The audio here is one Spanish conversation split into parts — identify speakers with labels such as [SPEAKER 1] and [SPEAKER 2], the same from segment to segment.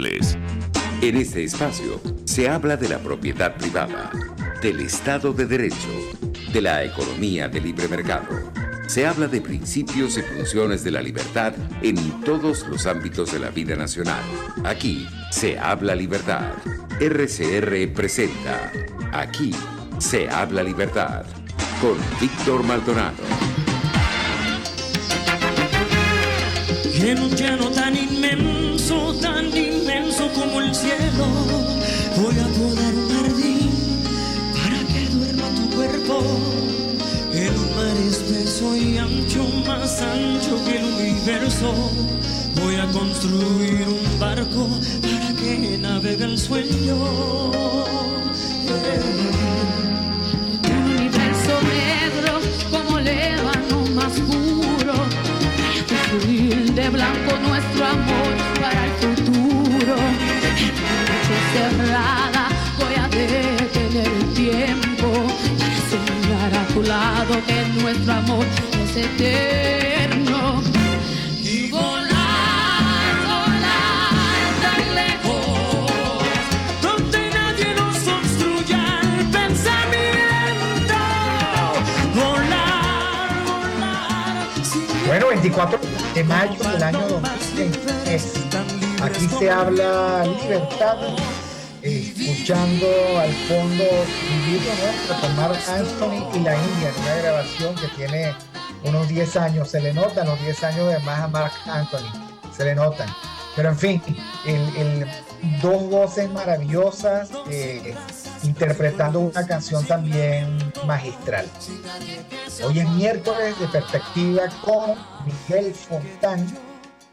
[SPEAKER 1] En este espacio se habla de la propiedad privada, del Estado de Derecho, de la economía de libre mercado. Se habla de principios y funciones de la libertad en todos los ámbitos de la vida nacional. Aquí se habla libertad. RCR presenta Aquí se habla libertad con Víctor Maldonado.
[SPEAKER 2] En un llano tan inmenso como el cielo, voy a podar un jardín para que duerma tu cuerpo. En un mar espeso y ancho, más ancho que el universo, voy a construir un barco para que navegue el sueño.
[SPEAKER 3] Un universo negro como el ébano más puro, construir de blanco nuestro amor para el futuro. En la noche cerrada voy a detener el tiempo para enseñar a tu lado que nuestro amor es eterno. Y volar, volar tan lejos, donde nadie nos obstruya el pensamiento. Volar, volar.
[SPEAKER 4] Bueno, 24 de mayo del año 2023. Aquí se habla libertad, escuchando al fondo un libro nuestro con Marc Anthony y la India, en una grabación que tiene unos 10 años. Se le notan los 10 años de más a Marc Anthony, se le notan. Pero en fin, dos voces maravillosas interpretando una canción también magistral. Hoy es miércoles de Perspectiva con Miguel Fontán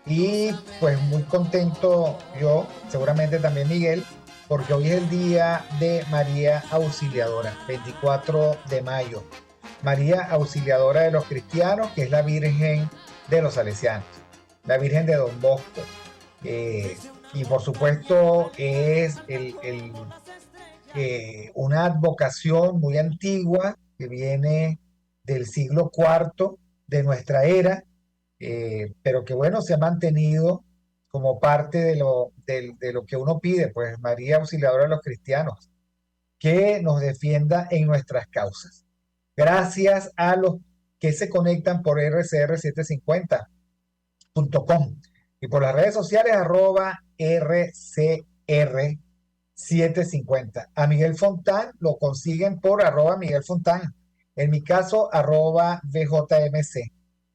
[SPEAKER 4] y pues muy contento yo, seguramente también Miguel, porque hoy es el día de María Auxiliadora, 24 de mayo. María Auxiliadora de los cristianos, que es la Virgen de los Salesianos, la Virgen de Don Bosco. Y por supuesto es una advocación muy antigua que viene del siglo IV de nuestra era, pero que bueno, se ha mantenido como parte de lo que uno pide, pues María Auxiliadora de los cristianos, que nos defienda en nuestras causas. Gracias a los que se conectan por rcr750.com y por las redes sociales @rcr750. A Miguel Fontán lo consiguen por @Miguel Fontán. En mi caso, @VJMC.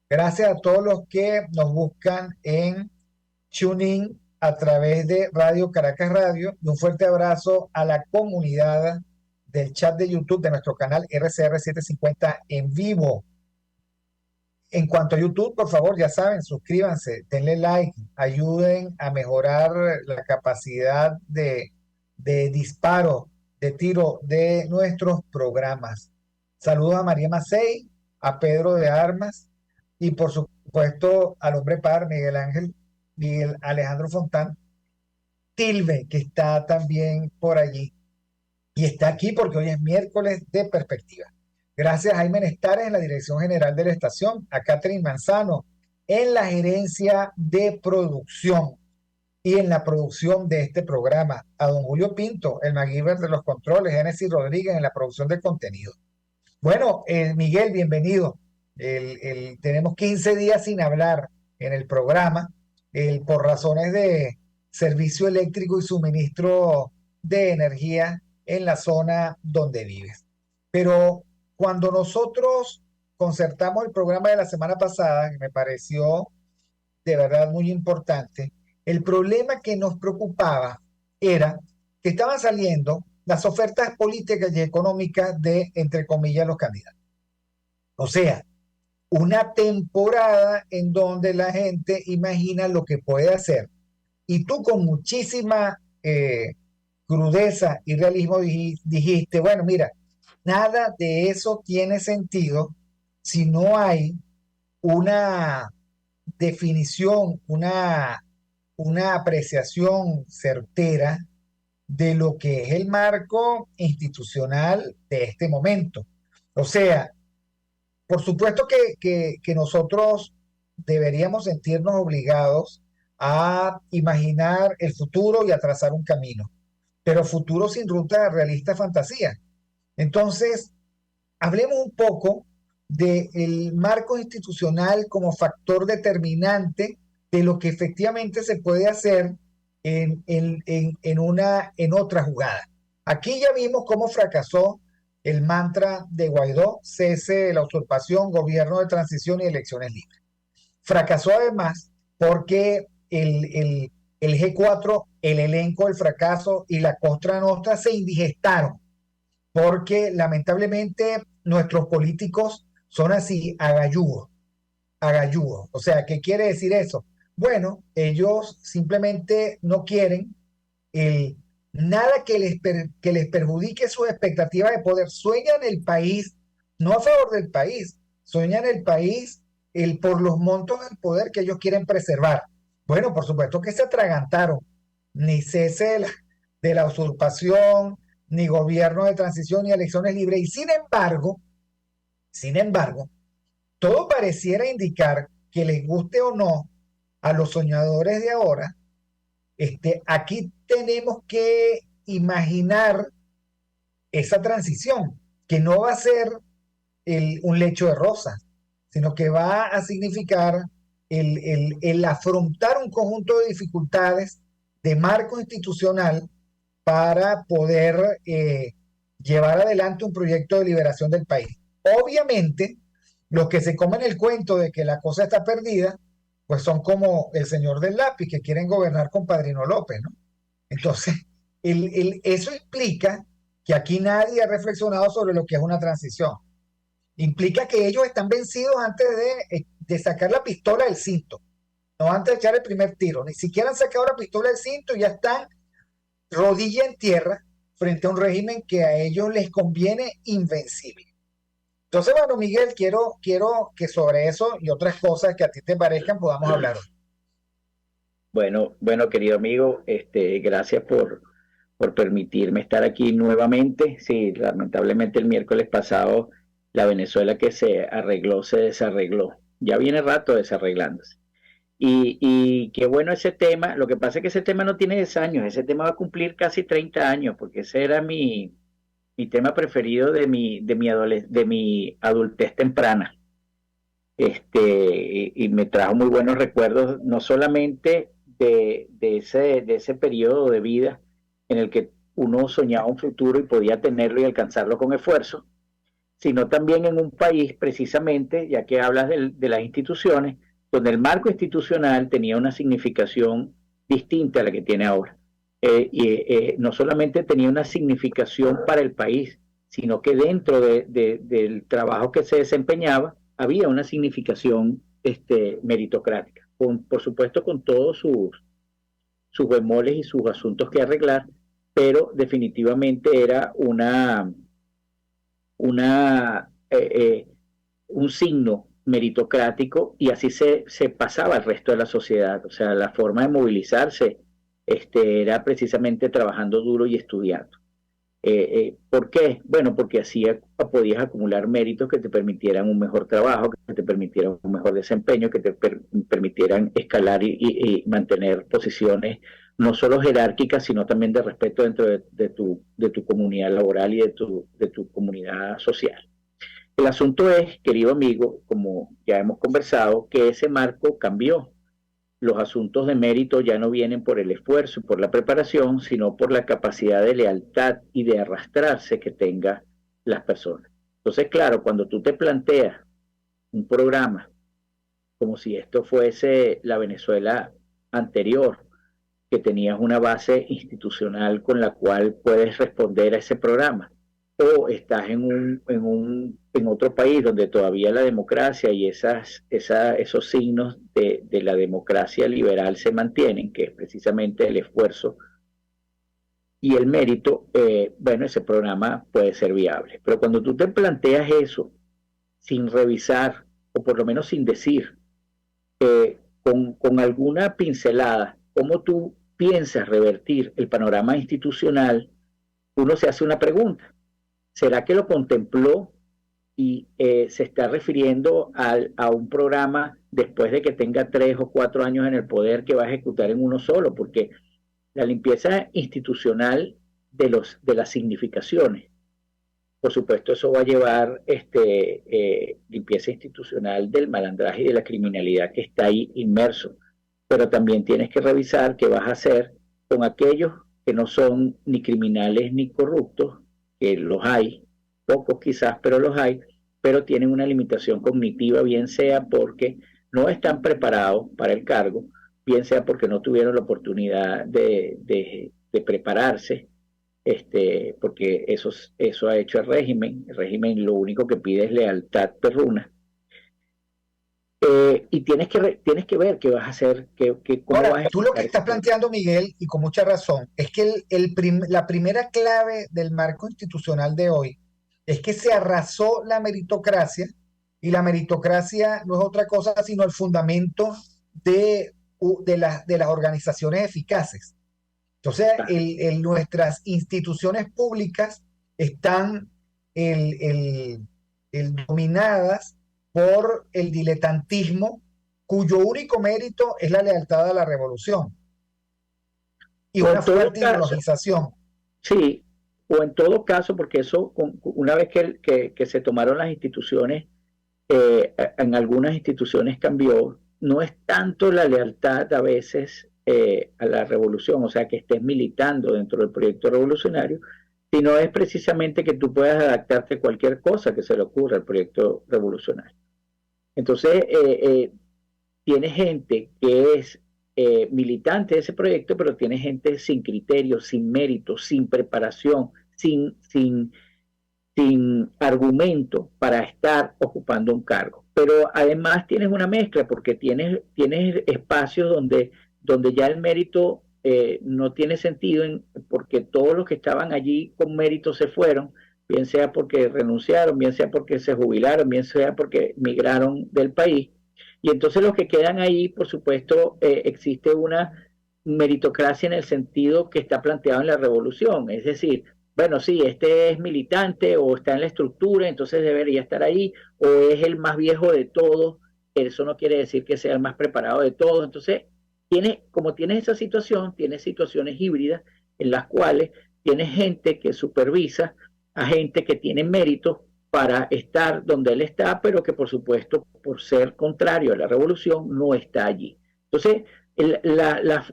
[SPEAKER 4] Gracias a todos los que nos buscan en TuneIn a través de Radio Caracas Radio, y un fuerte abrazo a la comunidad del chat de YouTube de nuestro canal RCR750 en vivo. En cuanto a YouTube, por favor, ya saben, suscríbanse, denle like, ayuden a mejorar la capacidad de disparo, de tiro de nuestros programas. Saludos a María Macei, a Pedro de Armas y por supuesto al hombre par, Miguel Alejandro Fontán Tilbe, que está también por allí. Y está aquí porque hoy es miércoles de Perspectiva. Gracias a Jaime Nestares en la dirección general de la estación, a Catherine Manzano en la gerencia de producción y en la producción de este programa, a don Julio Pinto, el MacGyver de los controles, Génesis Rodríguez en la producción de contenido. Bueno, Miguel, bienvenido. Tenemos 15 días sin hablar en el programa por razones de servicio eléctrico y suministro de energía en la zona donde vives. Pero cuando nosotros concertamos el programa de la semana pasada, que me pareció de verdad muy importante, el problema que nos preocupaba era que estaban saliendo las ofertas políticas y económicas de, entre comillas, los candidatos. O sea, una temporada en donde la gente imagina lo que puede hacer. Y tú con muchísima crudeza y realismo dijiste, bueno, mira, nada de eso tiene sentido si no hay una definición, una apreciación certera de lo que es el marco institucional de este momento. O sea, por supuesto que nosotros deberíamos sentirnos obligados a imaginar el futuro y a trazar un camino, pero futuro sin ruta realista fantasía. Entonces, hablemos un poco del marco institucional como factor determinante de lo que efectivamente se puede hacer en otra jugada. Aquí ya vimos cómo fracasó el mantra de Guaidó: cese de la usurpación, gobierno de transición y elecciones libres. Fracasó además porque el G4, el elenco del fracaso y la Cosa Nostra se indigestaron, porque lamentablemente nuestros políticos son así, agalludos, agalludos. O sea, ¿qué quiere decir eso? Bueno, ellos simplemente no quieren el, nada que les perjudique sus expectativas de poder. Sueñan el país, no a favor del país, sueñan el país por los montos del poder que ellos quieren preservar. Bueno, por supuesto que se atragantaron. Ni cese de la usurpación, ni gobierno de transición, ni elecciones libres. Y sin embargo, todo pareciera indicar que les guste o no a los soñadores de ahora, aquí tenemos que imaginar esa transición, que no va a ser un lecho de rosas, sino que va a significar el afrontar un conjunto de dificultades de marco institucional para poder llevar adelante un proyecto de liberación del país. Obviamente, los que se comen el cuento de que la cosa está perdida, pues son como el señor del lápiz, que quieren gobernar con Padrino López, ¿no? Entonces, eso implica que aquí nadie ha reflexionado sobre lo que es una transición. Implica que ellos están vencidos antes de sacar la pistola del cinto, no antes de echar el primer tiro. Ni siquiera han sacado la pistola del cinto y ya están rodilla en tierra frente a un régimen que a ellos les conviene invencible. Entonces, bueno, Miguel, quiero que sobre eso y otras cosas que a ti te parezcan podamos hablar hoy.
[SPEAKER 5] Bueno, querido amigo, gracias por permitirme estar aquí nuevamente. Sí, lamentablemente el miércoles pasado la Venezuela que se arregló se desarregló. Ya viene rato desarreglándose. Y qué bueno ese tema. Lo que pasa es que ese tema no tiene 10 años, ese tema va a cumplir casi 30 años, porque ese era mi tema preferido de mi adultez temprana. Y me trajo muy buenos recuerdos, no solamente de ese periodo de vida en el que uno soñaba un futuro y podía tenerlo y alcanzarlo con esfuerzo, sino también en un país, precisamente, ya que hablas de las instituciones, donde el marco institucional tenía una significación distinta a la que tiene ahora. No solamente tenía una significación para el país, sino que dentro del trabajo que se desempeñaba había una significación meritocrática, por supuesto con todos sus bemoles y sus asuntos que arreglar, pero definitivamente era un signo meritocrático, y así se pasaba al resto de la sociedad. O sea, la forma de movilizarse era precisamente trabajando duro y estudiando. ¿Por qué? Bueno, porque así podías acumular méritos que te permitieran un mejor trabajo, que te permitieran un mejor desempeño, que te permitieran escalar y mantener posiciones no solo jerárquicas, sino también de respeto dentro de tu comunidad laboral y de tu comunidad social. El asunto es, querido amigo, como ya hemos conversado, que ese marco cambió. Los asuntos de mérito ya no vienen por el esfuerzo y por la preparación, sino por la capacidad de lealtad y de arrastrarse que tengan las personas. Entonces, claro, cuando tú te planteas un programa como si esto fuese la Venezuela anterior, que tenías una base institucional con la cual puedes responder a ese programa, o estás en otro país donde todavía la democracia y esos signos de la democracia liberal se mantienen, que es precisamente el esfuerzo y el mérito, bueno, ese programa puede ser viable. Pero cuando tú te planteas eso sin revisar, o por lo menos sin decir, con alguna pincelada, cómo tú piensas revertir el panorama institucional, uno se hace una pregunta. ¿Será que lo contempló se está refiriendo a un programa después de que tenga 3 o 4 años en el poder que va a ejecutar en uno solo, porque la limpieza institucional de las significaciones, por supuesto, eso va a llevar limpieza institucional del malandraje y de la criminalidad que está ahí inmerso. Pero también tienes que revisar qué vas a hacer con aquellos que no son ni criminales ni corruptos, que los hay, pocos quizás, pero los hay, pero tienen una limitación cognitiva, bien sea porque no están preparados para el cargo, bien sea porque no tuvieron la oportunidad de prepararse, porque eso ha hecho el régimen. El régimen lo único que pide es lealtad perruna. Y tienes que ver qué vas a hacer, cómo vas a
[SPEAKER 4] Ahora, tú lo que
[SPEAKER 5] ejecutar
[SPEAKER 4] estás
[SPEAKER 5] ese proyecto.
[SPEAKER 4] planteando, Miguel, y con mucha razón, es que la primera clave del marco institucional de hoy es que se arrasó la meritocracia, y la meritocracia no es otra cosa sino el fundamento de las organizaciones eficaces. Entonces,
[SPEAKER 5] Ah,
[SPEAKER 4] nuestras instituciones públicas están el- el- dominadas por el diletantismo, cuyo único mérito es la lealtad a la revolución y
[SPEAKER 5] O
[SPEAKER 4] una
[SPEAKER 5] en todo
[SPEAKER 4] fuerte
[SPEAKER 5] caso,
[SPEAKER 4] ideologización.
[SPEAKER 5] sí, o en todo caso, porque eso, una vez que se tomaron las instituciones, en algunas instituciones cambió, no es tanto la lealtad a veces a la revolución, o sea, que estés militando dentro del proyecto revolucionario, sino es precisamente que tú puedas adaptarte a cualquier cosa que se le ocurra al proyecto revolucionario. Entonces, tiene gente que es militante de ese proyecto, pero tiene gente sin criterio, sin mérito, sin preparación, sin argumento para estar ocupando un cargo. Pero además tienes una mezcla porque tienes espacios donde ya el mérito no tiene sentido, porque todos los que estaban allí con mérito se fueron, bien sea porque renunciaron, bien sea porque se jubilaron, bien sea porque migraron del país. Y entonces los que quedan ahí, por supuesto, existe una meritocracia en el sentido que está planteado en la revolución, es decir, bueno, sí, este es militante o está en la estructura, entonces debería estar ahí, o es el más viejo de todos, eso no quiere decir que sea el más preparado de todos. Entonces, como tienes esa situación, tienes situaciones híbridas en las cuales tienes gente que supervisa a gente que tiene méritos para estar donde él está, pero que por supuesto, por ser contrario a la revolución, no está allí. Entonces,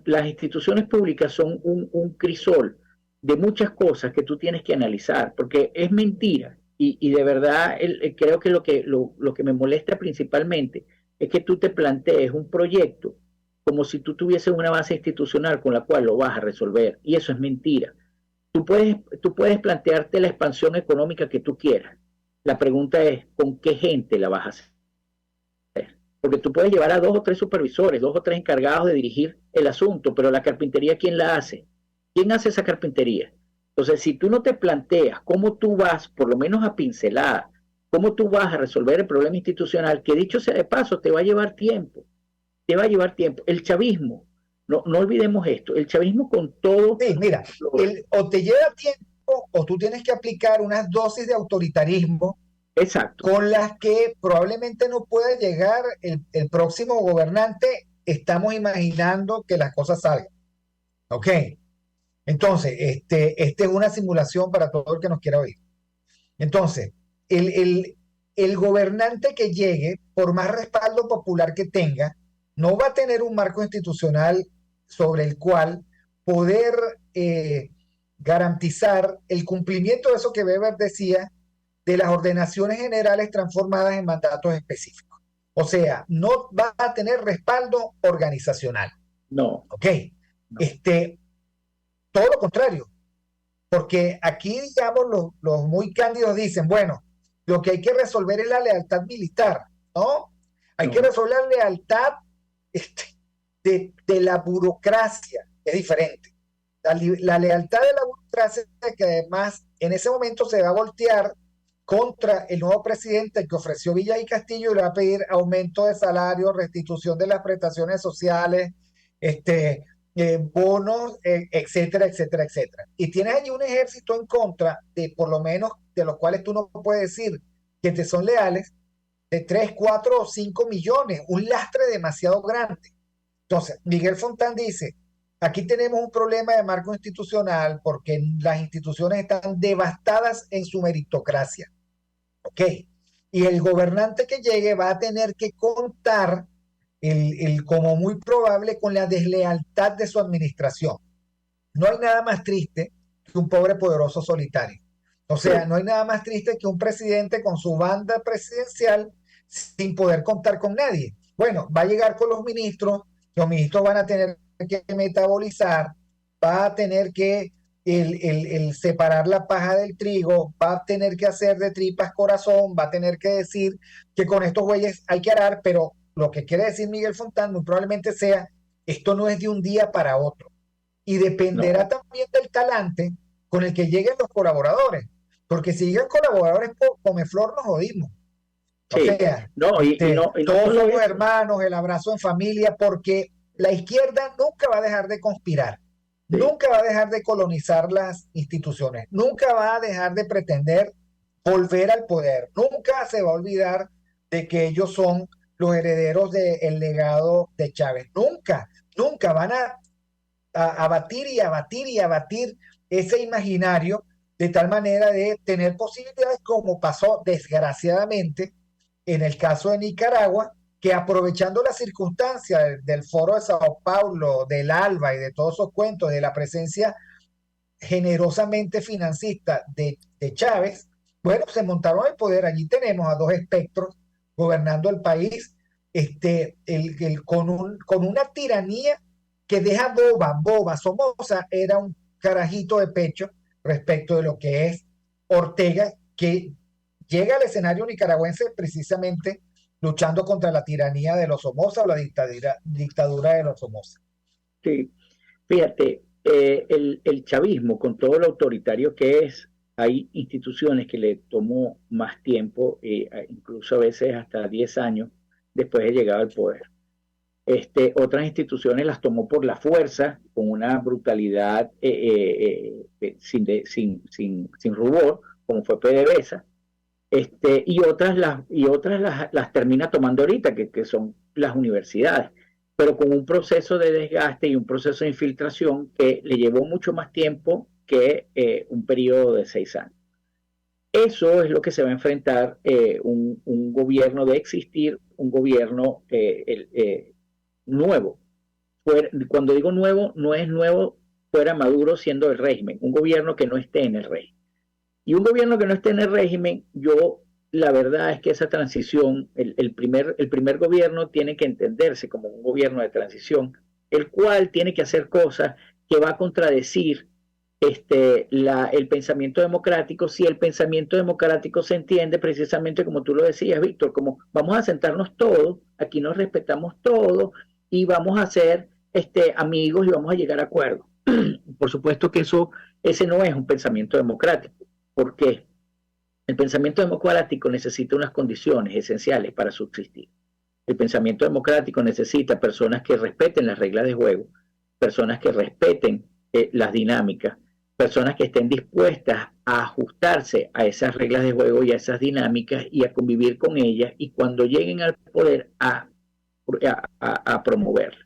[SPEAKER 5] las instituciones públicas son un crisol de muchas cosas que tú tienes que analizar, porque es mentira. Y de verdad creo que lo que me molesta principalmente es que tú te plantees un proyecto como si tú tuvieses una base institucional con la cual lo vas a resolver. Y eso es mentira. Tú puedes plantearte la expansión económica que tú quieras. La pregunta es, ¿con qué gente la vas a hacer? Porque tú puedes llevar a 2 o 3 supervisores, 2 o 3 encargados de dirigir el asunto, pero la carpintería, ¿quién la hace? ¿Quién hace esa carpintería? Entonces, si tú no te planteas cómo tú vas, por lo menos a pincelada, cómo tú vas a resolver el problema institucional, que dicho sea de paso, te va a llevar tiempo, te va a llevar tiempo. El chavismo, no olvidemos esto, el chavismo con todo,
[SPEAKER 4] Sí, mira,
[SPEAKER 5] lo,
[SPEAKER 4] o te lleva tiempo o tú tienes que aplicar unas dosis de autoritarismo
[SPEAKER 5] exacto,
[SPEAKER 4] con las que probablemente no pueda llegar el próximo gobernante. Estamos imaginando que las cosas salgan. ¿Ok? Entonces, este es una simulación para todo el que nos quiera oír. Entonces, el, el, el gobernante que llegue, por más respaldo popular que tenga, no va a tener un marco institucional sobre el cual poder garantizar el cumplimiento de eso que Weber decía, de las ordenaciones generales transformadas en mandatos específicos. O sea, no va a tener respaldo organizacional.
[SPEAKER 5] no,
[SPEAKER 4] ¿Ok?
[SPEAKER 5] no,
[SPEAKER 4] Este, todo lo contrario, porque aquí, digamos, los muy cándidos dicen, bueno, lo que hay que resolver es la lealtad militar, ¿no? Hay que
[SPEAKER 5] no,
[SPEAKER 4] resolver la lealtad este, de la burocracia, es diferente. La lealtad de la burocracia, que además en ese momento se va a voltear contra el nuevo presidente que ofreció Villa y Castillo y le va a pedir aumento de salario, restitución de las prestaciones sociales, bonos, etcétera, etcétera, etcétera. Y tienes allí un ejército en contra de, por lo menos, de los cuales tú no puedes decir que te son leales de 3, 4 o 5 millones, un lastre demasiado grande. Entonces, Miguel Fontán dice, aquí tenemos un problema de marco institucional porque las instituciones están devastadas en su meritocracia. ¿Ok? Y el gobernante que llegue va a tener que contar como muy probable con la deslealtad de su administración. No hay nada más triste que un pobre poderoso solitario. O sea, no hay nada más triste que un presidente con su banda presidencial sin poder contar con nadie. Bueno, va a llegar con los ministros van a tener que metabolizar, va a tener que el separar la paja del trigo, va a tener que hacer de tripas corazón, va a tener que decir que con estos güeyes hay que arar, pero lo que quiere decir Miguel Fontán muy probablemente sea, esto no es de un día para otro. Y dependerá también del talante con el que lleguen los colaboradores. Porque si llegan colaboradores Comeflor, nos jodimos. O sea, todos somos hermanos, el abrazo en familia, porque la izquierda nunca va a dejar de conspirar, nunca va a dejar de colonizar las instituciones, nunca va a dejar de pretender volver al poder, nunca se va a olvidar de que ellos son los herederos del legado de Chávez, nunca van a batir y abatir y abatir ese imaginario de tal manera de tener posibilidades como pasó desgraciadamente en el caso de Nicaragua, que aprovechando la circunstancia del foro de Sao Paulo, del ALBA y de todos esos cuentos, de la presencia generosamente financista de Chávez, bueno, se montaron el poder. Allí tenemos a dos espectros gobernando el país con una tiranía que deja boba. Somoza era un carajito de pecho respecto de lo que es Ortega, que llega al escenario nicaragüense precisamente luchando contra la tiranía de los Somoza o la dictadura de los Somoza.
[SPEAKER 5] Sí, fíjate, el chavismo, con todo lo autoritario que es, hay instituciones que le tomó más tiempo, incluso a veces hasta 10 años después de llegar al poder. Otras instituciones las tomó por la fuerza, con una brutalidad sin rubor, como fue PDVSA, y otras las termina tomando ahorita, que son las universidades, pero con un proceso de desgaste y un proceso de infiltración que le llevó mucho más tiempo que un periodo de 6 años. Eso es lo que se va a enfrentar un gobierno de existir, un gobierno nuevo. Cuando digo nuevo, no es nuevo fuera Maduro siendo el régimen, un gobierno que no esté en el régimen. Y un gobierno que no esté en el régimen, la verdad es que esa transición, el primer gobierno tiene que entenderse como un gobierno de transición, el cual tiene que hacer cosas que va a contradecir el pensamiento democrático, si el pensamiento democrático se entiende precisamente como tú lo decías, Víctor, como vamos a sentarnos todos, aquí nos respetamos todos y vamos a ser amigos y vamos a llegar a acuerdos. Por supuesto que ese no es un pensamiento democrático. ¿Por qué? El pensamiento democrático necesita unas condiciones esenciales para subsistir. El pensamiento democrático necesita personas que respeten las reglas de juego, personas que respeten las dinámicas, personas que estén dispuestas a ajustarse a esas reglas de juego y a esas dinámicas y a convivir con ellas, y cuando lleguen al poder a promoverlas.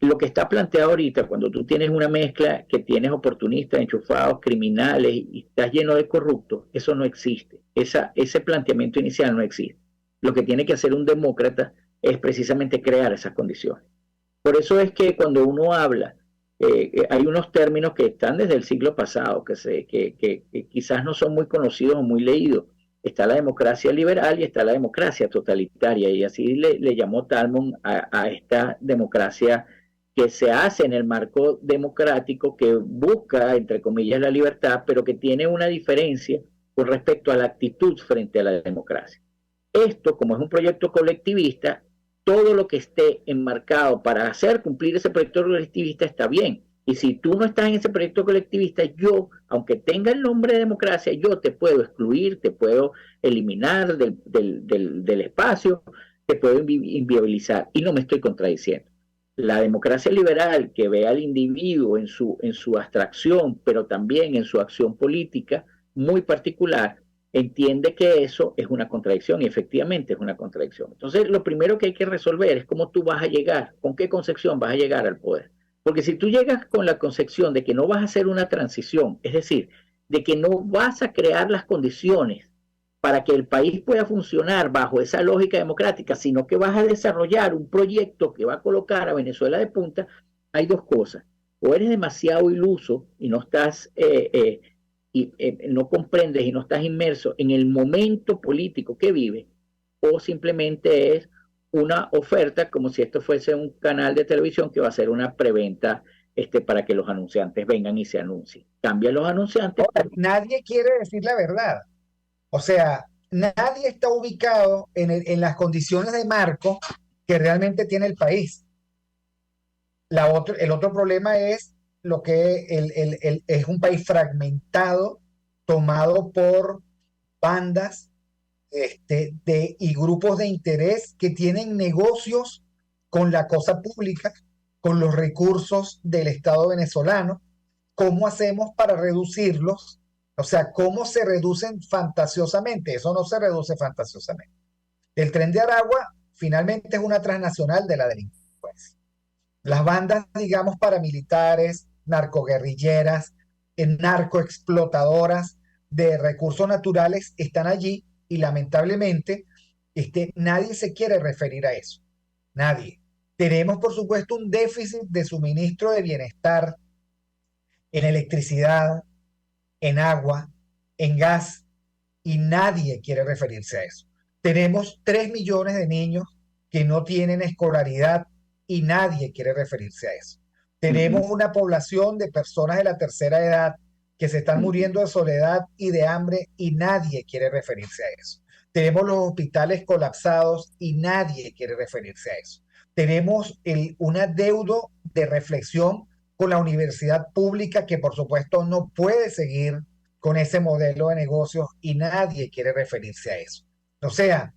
[SPEAKER 5] Lo que está planteado ahorita, cuando tú tienes una mezcla que tienes oportunistas, enchufados, criminales y estás lleno de corruptos, eso no existe. Ese planteamiento inicial no existe. Lo que tiene que hacer un demócrata es precisamente crear esas condiciones. Por eso es que cuando uno habla, hay unos términos que están desde el siglo pasado, que quizás no son muy conocidos o muy leídos. Está la democracia liberal y está la democracia totalitaria, y así le llamó Talmon a esta democracia que se hace en el marco democrático, que busca, entre comillas, la libertad, pero que tiene una diferencia con respecto a la actitud frente a la democracia. Esto, como es un proyecto colectivista, todo lo que esté enmarcado para hacer cumplir ese proyecto colectivista está bien. Y si tú no estás en ese proyecto colectivista, yo, aunque tenga el nombre de democracia, yo te puedo excluir, te puedo eliminar del espacio, te puedo inviabilizar, y no me estoy contradiciendo. La democracia liberal, que ve al individuo en su abstracción, pero también en su acción política muy particular, entiende que eso es una contradicción y efectivamente es una contradicción. Entonces, lo primero que hay que resolver es cómo tú vas a llegar, con qué concepción vas a llegar al poder. Porque si tú llegas con la concepción de que no vas a hacer una transición, es decir, de que no vas a crear las condiciones para que el país pueda funcionar bajo esa lógica democrática, sino que vas a desarrollar un proyecto que va a colocar a Venezuela de punta, hay dos cosas. O eres demasiado iluso y no estás no comprendes y no estás inmerso en el momento político que vive, o simplemente es una oferta como si esto fuese un canal de televisión que va a ser una preventa para que los anunciantes vengan y se anuncien. Cambian los anunciantes.
[SPEAKER 4] Nadie quiere decir la verdad. O sea, nadie está ubicado en las condiciones de marco que realmente tiene el país. El otro problema es lo que es un país fragmentado, tomado por bandas y grupos de interés que tienen negocios con la cosa pública, con los recursos del Estado venezolano. ¿Cómo hacemos para reducirlos? O sea, ¿cómo se reducen fantasiosamente? Eso no se reduce fantasiosamente. El Tren de Aragua finalmente es una transnacional de la delincuencia. Las bandas, digamos, paramilitares, narcoguerrilleras, narcoexplotadoras de recursos naturales están allí y lamentablemente nadie se quiere referir a eso. Nadie. Tenemos, por supuesto, un déficit de suministro de bienestar en electricidad, en agua, en gas, y nadie quiere referirse a eso. Tenemos 3 millones de niños que no tienen escolaridad y nadie quiere referirse a eso. Tenemos una población de personas de la tercera edad que se están muriendo de soledad y de hambre y nadie quiere referirse a eso. Tenemos los hospitales colapsados y nadie quiere referirse a eso. Tenemos un adeudo de reflexión con la universidad pública que por supuesto no puede seguir con ese modelo de negocios y nadie quiere referirse a eso. O sea,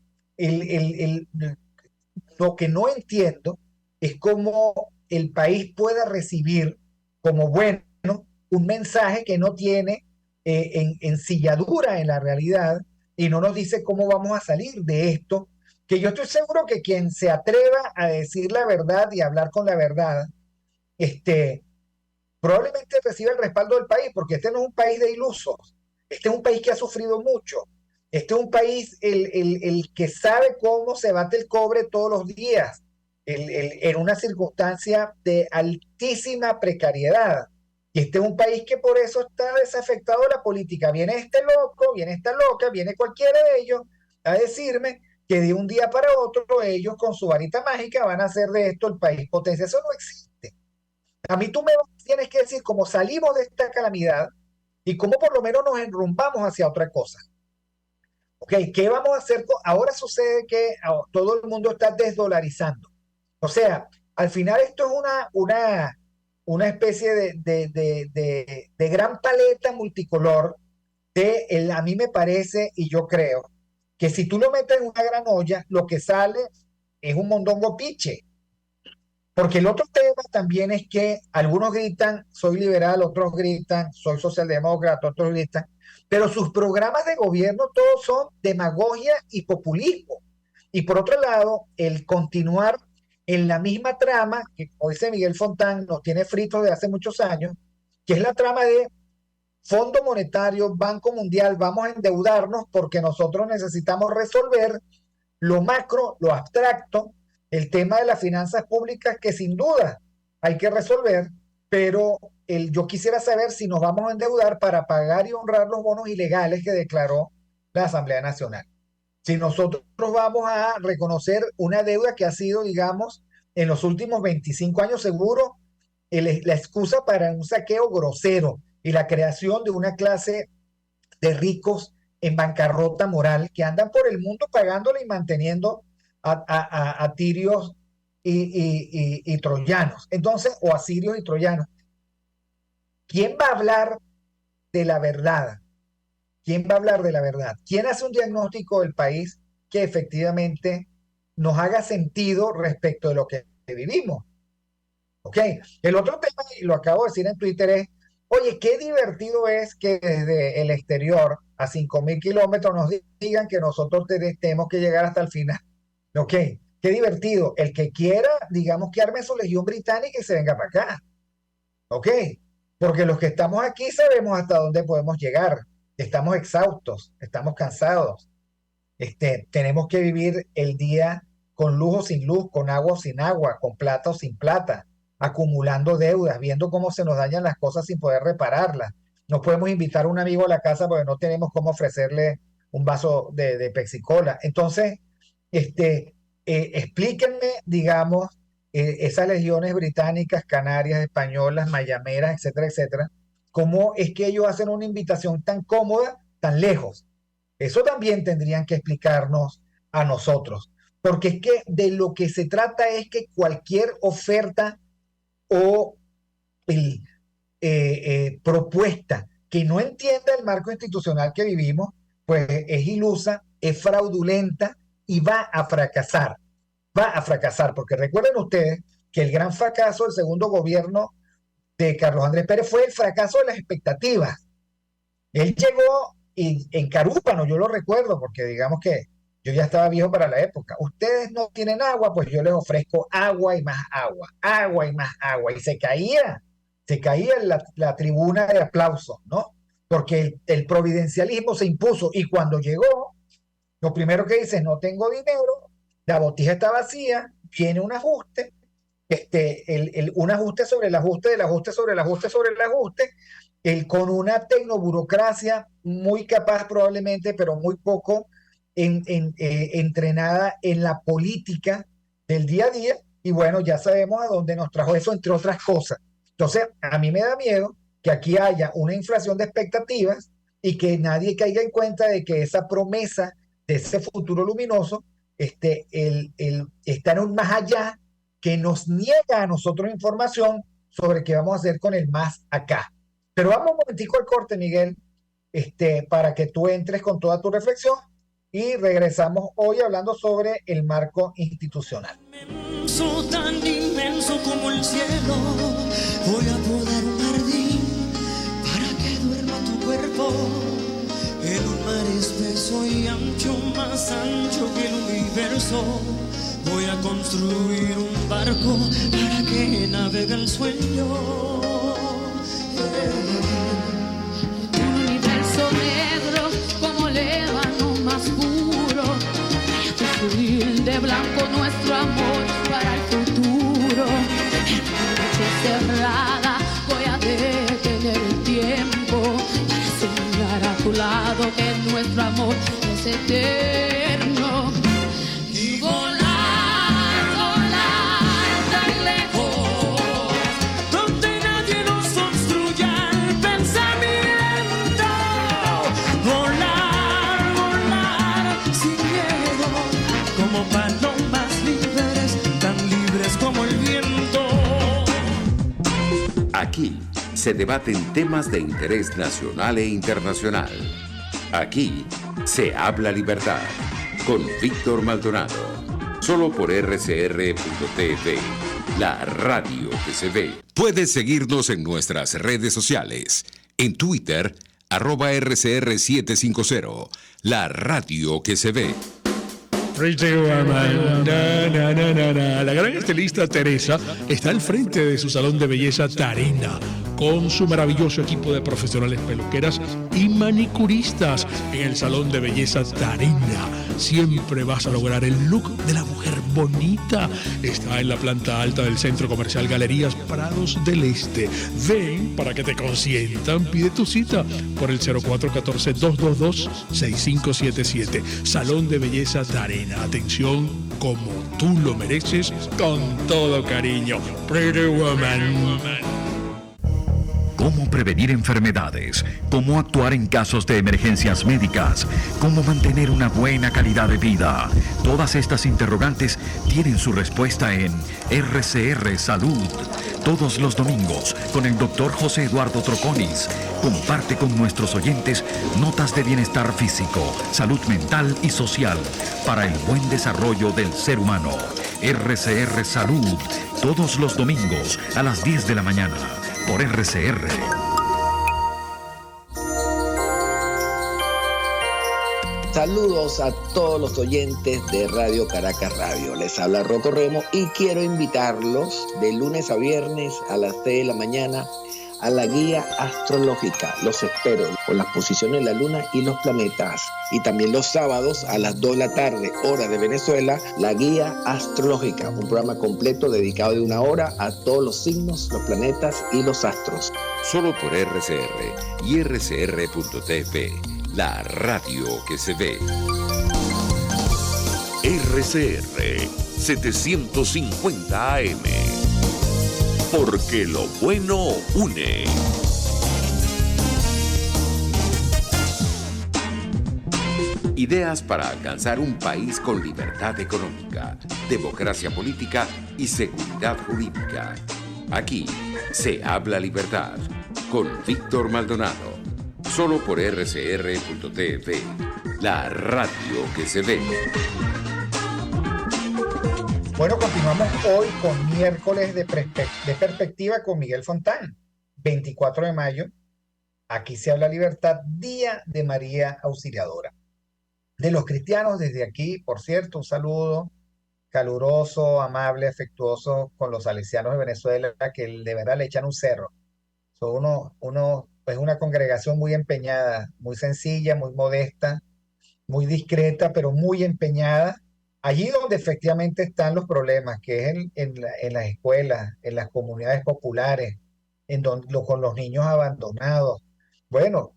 [SPEAKER 4] lo que no entiendo es cómo el país pueda recibir como bueno un mensaje que no tiene ensilladura en la realidad y no nos dice cómo vamos a salir de esto, que yo estoy seguro que quien se atreva a decir la verdad y a hablar con la verdad, probablemente reciba el respaldo del país, porque este no es un país de ilusos, este es un país que ha sufrido mucho, este es un país el que sabe cómo se bate el cobre todos los días, en una circunstancia de altísima precariedad. Y este es un país que por eso está desafectado de la política. Viene este loco, viene esta loca, viene cualquiera de ellos a decirme que de un día para otro ellos con su varita mágica van a hacer de esto el país potencia. Eso no existe. A mí tú me tienes que decir cómo salimos de esta calamidad y cómo por lo menos nos enrumbamos hacia otra cosa. Ok, ¿qué vamos a hacer? Ahora sucede que todo el mundo está desdolarizando. O sea, al final esto es una especie de gran paleta multicolor a mí me parece y yo creo que si tú lo metes en una gran olla, lo que sale es un mondongo piche. Porque el otro tema también es que algunos gritan, soy liberal, otros gritan, soy socialdemócrata, otros gritan, pero sus programas de gobierno todos son demagogia y populismo. Y por otro lado, el continuar en la misma trama, que como dice Miguel Fontán, nos tiene fritos de hace muchos años, que es la trama de Fondo Monetario, Banco Mundial, vamos a endeudarnos porque nosotros necesitamos resolver lo macro, lo abstracto, el tema de las finanzas públicas que sin duda hay que resolver, pero yo quisiera saber si nos vamos a endeudar para pagar y honrar los bonos ilegales que declaró la Asamblea Nacional. Si nosotros vamos a reconocer una deuda que ha sido, digamos, en los últimos 25 años seguro, la excusa para un saqueo grosero y la creación de una clase de ricos en bancarrota moral que andan por el mundo pagándole y manteniendo a tirios y troyanos. Entonces, o asirios y troyanos. ¿Quién va a hablar de la verdad? ¿Quién va a hablar de la verdad? ¿Quién hace un diagnóstico del país que efectivamente nos haga sentido respecto de lo que vivimos? ¿Ok? El otro tema, y lo acabo de decir en Twitter, es, oye, qué divertido es que desde el exterior a 5.000 kilómetros nos digan que nosotros tenemos que llegar hasta el final. Ok, qué divertido. El que quiera, digamos que arme su legión británica y se venga para acá. Ok, porque los que estamos aquí sabemos hasta dónde podemos llegar. Estamos exhaustos, estamos cansados. Tenemos que vivir el día con luz o sin luz, con agua o sin agua, con plata o sin plata, acumulando deudas, viendo cómo se nos dañan las cosas sin poder repararlas. No podemos invitar a un amigo a la casa porque no tenemos cómo ofrecerle un vaso de Pepsi-Cola. Entonces, explíquenme, digamos, esas legiones británicas, canarias, españolas, mayameras, etcétera, etcétera, cómo es que ellos hacen una invitación tan cómoda, tan lejos. Eso también tendrían que explicarnos a nosotros, porque es que de lo que se trata es que cualquier oferta o propuesta que no entienda el marco institucional que vivimos, pues es ilusa, es fraudulenta y va a fracasar. Va a fracasar, porque recuerden ustedes que el gran fracaso del segundo gobierno de Carlos Andrés Pérez fue el fracaso de las expectativas. Él llegó y en Carúpano, yo lo recuerdo, porque digamos que yo ya estaba viejo para la época. Ustedes no tienen agua, pues yo les ofrezco agua y más agua, agua y más agua. Y se caía la tribuna de aplausos, ¿no? Porque el providencialismo se impuso. Y cuando llegó, lo primero que dice, no tengo dinero, la botija está vacía, tiene un ajuste, un ajuste sobre el ajuste del ajuste sobre el ajuste sobre el ajuste, con una tecnoburocracia muy capaz probablemente, pero muy poco entrenada en la política del día a día, y bueno, ya sabemos a dónde nos trajo eso, entre otras cosas. Entonces, a mí me da miedo que aquí haya una inflación de expectativas y que nadie caiga en cuenta de que esa promesa de ese futuro luminoso está en un más allá que nos niega a nosotros información sobre qué vamos a hacer con el más acá. Pero vamos un momentico al corte, Miguel, para que tú entres con toda tu reflexión y regresamos hoy hablando sobre el marco institucional.
[SPEAKER 2] Inmenso, tan inmenso como el cielo, voy a podar un jardín para que duerma tu cuerpo en un mar espeso y ancho, más ancho que el universo. Voy a construir un barco para que navegue el sueño.
[SPEAKER 3] Un universo negro como el ébano más puro, construir de blanco nuestro amor para el futuro. En una noche cerrada voy a detener el tiempo para señalar a tu lado que nuestro amor es eterno. Y volar tan lejos,
[SPEAKER 2] Donde nadie nos construya el pensamiento. Volar, volar sin miedo, como palomas libres, tan libres como el viento.
[SPEAKER 1] Aquí se debaten temas de interés nacional e internacional. Aquí se habla libertad con Víctor Maldonado. Solo por RCR.tv, la radio que se ve. Puedes seguirnos en nuestras redes sociales. En Twitter, @RCR750, la radio que se ve.
[SPEAKER 6] Pretty woman, na, na, na, na, na. La gran estilista Teresa está al frente de su salón de belleza Tarina, con su maravilloso equipo de profesionales peluqueras y manicuristas. En el salón de belleza Tarina siempre vas a lograr el look de la mujer bonita. Está en la planta alta del Centro Comercial Galerías Prados del Este. Ven para que te consientan. Pide tu cita por el 0414-222-6577. Salón de belleza Tarina. Atención como tú lo mereces, con todo cariño. Pretty woman.
[SPEAKER 7] Cómo prevenir enfermedades, cómo actuar en casos de emergencias médicas, cómo mantener una buena calidad de vida. Todas estas interrogantes tienen su respuesta en RCR Salud. Todos los domingos con el Dr. José Eduardo Troconis. Comparte con nuestros oyentes notas de bienestar físico, salud mental y social para el buen desarrollo del ser humano. RCR Salud, todos los domingos a las 10 de la mañana por RCR.
[SPEAKER 8] Saludos a todos los oyentes de Radio Caracas Radio. Les habla Rocco Remo y quiero invitarlos de lunes a viernes a las 6 de la mañana a la guía astrológica. Los espero con las posiciones de la luna y los planetas. Y también los sábados a las 2 de la tarde, hora de Venezuela, la guía astrológica. Un programa completo dedicado de 1 hora a todos los signos, los planetas y los astros.
[SPEAKER 1] Solo por RCR y rcr.tv, la radio que se ve. RCR 750 AM. Porque lo bueno une. Ideas para alcanzar un país con libertad económica, democracia política y seguridad jurídica. Aquí se habla libertad con Víctor Maldonado. Solo por rcr.tv, la radio que se ve.
[SPEAKER 4] Bueno, continuamos hoy con miércoles de perspectiva con Miguel Fontán, 24 de mayo. Aquí se habla libertad, Día de María Auxiliadora. De los cristianos desde aquí, por cierto, un saludo caluroso, amable, afectuoso con los salesianos de Venezuela, que de verdad le echan un cerro. Son es una congregación muy empeñada, muy sencilla, muy modesta, muy discreta, pero muy empeñada. Allí donde efectivamente están los problemas, que es en las escuelas, en las comunidades populares, con los niños abandonados. Bueno,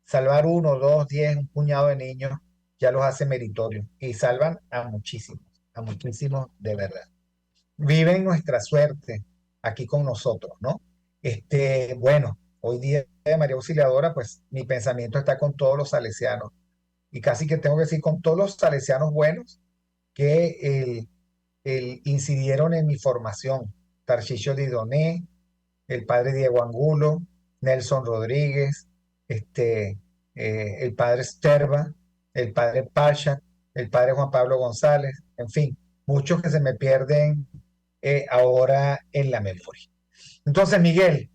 [SPEAKER 4] salvar 1, 2, 10, un puñado de niños ya los hace meritorios y salvan a muchísimos de verdad. Viven nuestra suerte aquí con nosotros, ¿no? Bueno, hoy día de María Auxiliadora, pues mi pensamiento está con todos los salesianos y casi que tengo que decir con todos los salesianos buenos que incidieron en mi formación. Tarcisio Didoné, el padre Diego Angulo, Nelson Rodríguez, el padre Sterba, el padre Pasha, el padre Juan Pablo González, en fin, muchos que se me pierden ahora en la memoria. Entonces, Miguel,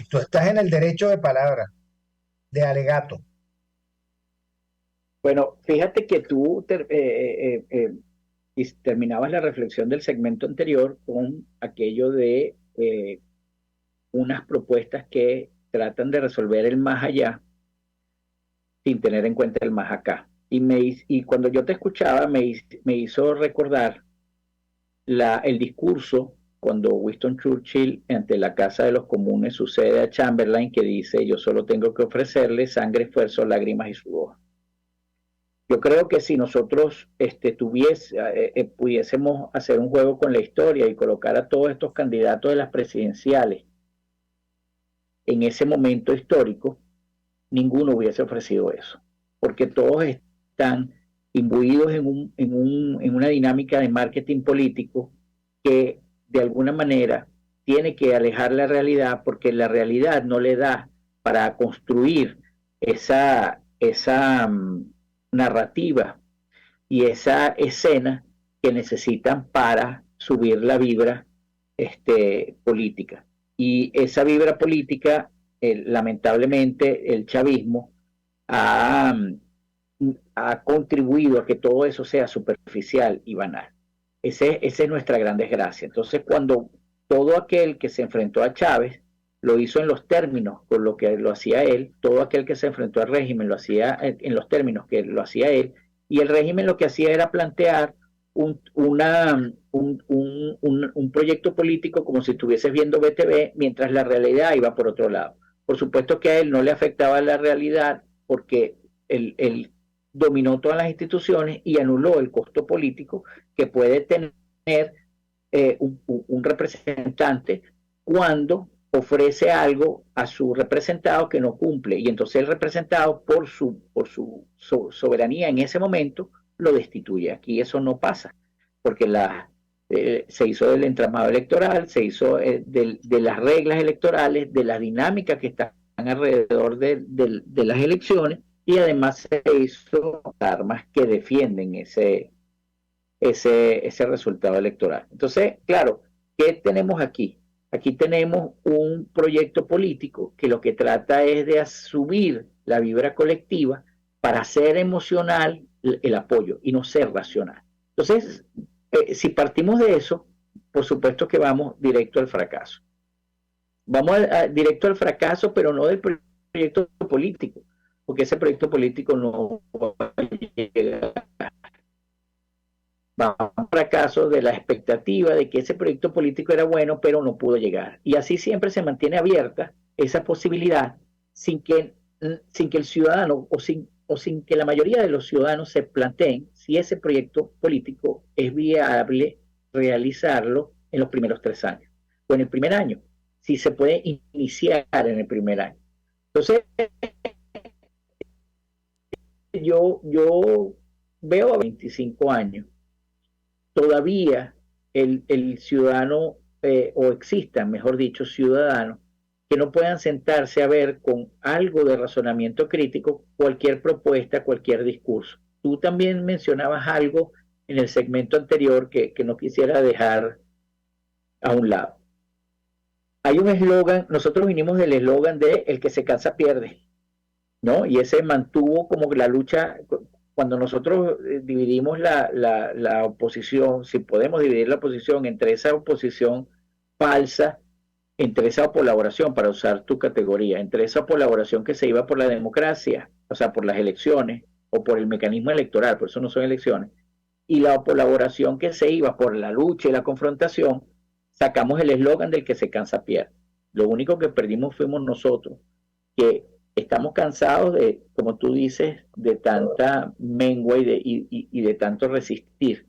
[SPEAKER 4] tú estás en el derecho de palabra, de alegato.
[SPEAKER 5] Bueno, fíjate que tú terminabas la reflexión del segmento anterior con aquello de unas propuestas que tratan de resolver el más allá sin tener en cuenta el más acá. Y cuando yo te escuchaba me hizo recordar el discurso cuando Winston Churchill ante la Casa de los Comunes sucede a Chamberlain, que dice: yo solo tengo que ofrecerle sangre, esfuerzo, lágrimas y sudor. Yo creo que si nosotros pudiésemos hacer un juego con la historia y colocar a todos estos candidatos de las presidenciales en ese momento histórico, ninguno hubiese ofrecido eso, porque todos están imbuidos en una dinámica de marketing político que de alguna manera tiene que alejar la realidad, porque la realidad no le da para construir esa narrativa y esa escena que necesitan para subir la vibra política. Y esa vibra política, lamentablemente, el chavismo ha contribuido a que todo eso sea superficial y banal. Esa es nuestra gran desgracia. Entonces, cuando todo aquel que se enfrentó a Chávez lo hizo en los términos con lo que lo hacía él, todo aquel que se enfrentó al régimen lo hacía en los términos que lo hacía él, y el régimen lo que hacía era plantear un proyecto político como si estuvieses viendo BTV, mientras la realidad iba por otro lado. Por supuesto que a él no le afectaba la realidad, porque él dominó todas las instituciones y anuló el costo político que puede tener un representante cuando ofrece algo a su representado que no cumple, y entonces el representado por su soberanía en ese momento lo destituye. Aquí eso no pasa, porque se hizo del entramado electoral, se hizo de las reglas electorales, de las dinámicas que están alrededor de las elecciones, y además se hizo armas que defienden ese resultado electoral. Entonces, claro, ¿qué tenemos aquí? Aquí tenemos un proyecto político que lo que trata es de subir la vibra colectiva para ser emocional el apoyo y no ser racional. Entonces, si partimos de eso, por supuesto que vamos directo al fracaso. Vamos directo al fracaso, pero no del proyecto político, porque ese proyecto político no va a llegar. Vamos al fracaso de la expectativa de que ese proyecto político era bueno, pero no pudo llegar. Y así siempre se mantiene abierta esa posibilidad sin que el ciudadano o sin que la mayoría de los ciudadanos se planteen si ese proyecto político es viable realizarlo en los primeros 3 años o en el primer año, si se puede iniciar en el primer año. Entonces, yo veo a 25 años, todavía el ciudadano, o existan, mejor dicho, ciudadanos, que no puedan sentarse a ver con algo de razonamiento crítico cualquier propuesta, cualquier discurso. Tú también mencionabas algo en el segmento anterior que no quisiera dejar a un lado. Hay un eslogan, nosotros vinimos del eslogan de el que se cansa pierde, ¿no? Y ese mantuvo como la lucha, cuando nosotros dividimos la oposición, si podemos dividir la oposición entre esa oposición falsa, entre esa colaboración, para usar tu categoría, entre esa colaboración que se iba por la democracia, o sea, por las elecciones, o por el mecanismo electoral, por eso no son elecciones, y la colaboración que se iba por la lucha y la confrontación, sacamos el eslogan del que se cansa pierde. Lo único que perdimos fuimos nosotros, que estamos cansados de, como tú dices, de tanta mengua y de tanto resistir.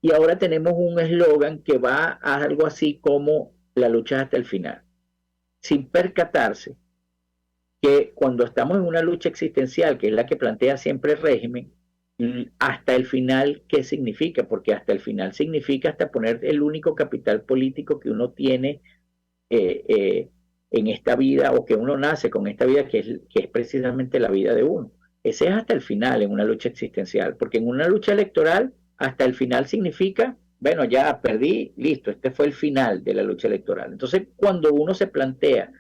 [SPEAKER 5] Y ahora tenemos un eslogan que va a algo así como la lucha hasta el final, sin percatarse que cuando estamos en una lucha existencial, que es la que plantea siempre el régimen, hasta el final, ¿qué significa? Porque hasta el final significa hasta poner el único capital político que uno tiene en esta vida, o que uno nace con esta vida, que es precisamente la vida de uno. Ese es hasta el final en una lucha existencial, porque en una lucha electoral, hasta el final significa, bueno, ya perdí, listo, este fue el final de la lucha electoral. Entonces, cuando uno se plantea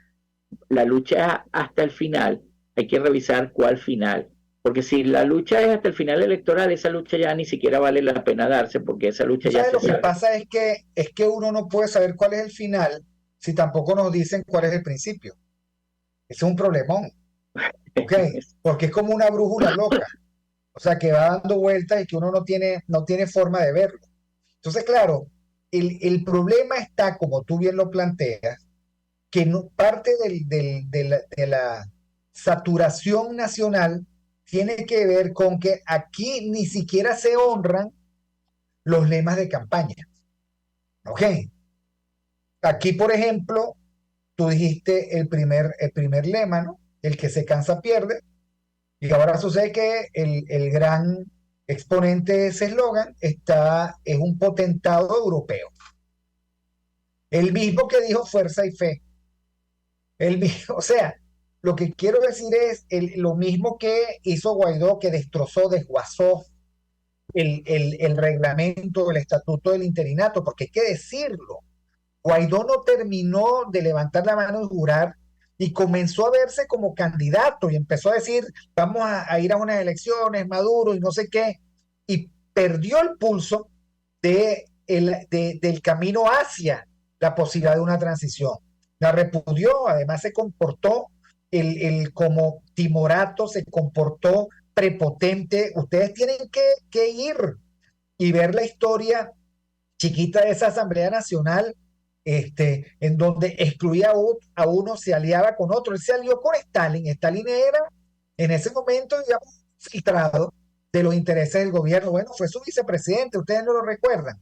[SPEAKER 5] la lucha hasta el final, hay que revisar cuál final. Porque si la lucha es hasta el final electoral, esa lucha ya ni siquiera vale la pena darse, porque esa lucha ya se
[SPEAKER 4] Lo que
[SPEAKER 5] sabe.
[SPEAKER 4] pasa es que uno no puede saber cuál es el final si tampoco nos dicen cuál es el principio. Ese es un problemón. ¿Ok? Porque es como una brújula loca. O sea, que va dando vueltas y que uno no tiene forma de verlo. Entonces, claro, el problema está, como tú bien lo planteas, que parte de la saturación nacional tiene que ver con que aquí ni siquiera se honran los lemas de campaña. ¿Ok? Aquí, por ejemplo, tú dijiste el primer lema, ¿no? El que se cansa pierde. Y ahora sucede que el gran exponente de ese eslogan es un potentado europeo. El mismo que dijo fuerza y fe. O sea, lo que quiero decir es lo mismo que hizo Guaidó, que desguazó el reglamento, el estatuto del interinato, porque hay que decirlo. Guaidó no terminó de levantar la mano y jurar, y comenzó a verse como candidato y empezó a decir, vamos a ir a unas elecciones, Maduro y no sé qué, y perdió el pulso del camino hacia la posibilidad de una transición. La repudió, además se comportó como timorato, se comportó prepotente. Ustedes tienen que ir y ver la historia chiquita de esa Asamblea Nacional, en donde excluía a uno, se aliaba con otro. Él se alió con Stalin. Stalin era en ese momento, digamos, filtrado de los intereses del gobierno. Bueno, fue su vicepresidente, ustedes no lo recuerdan.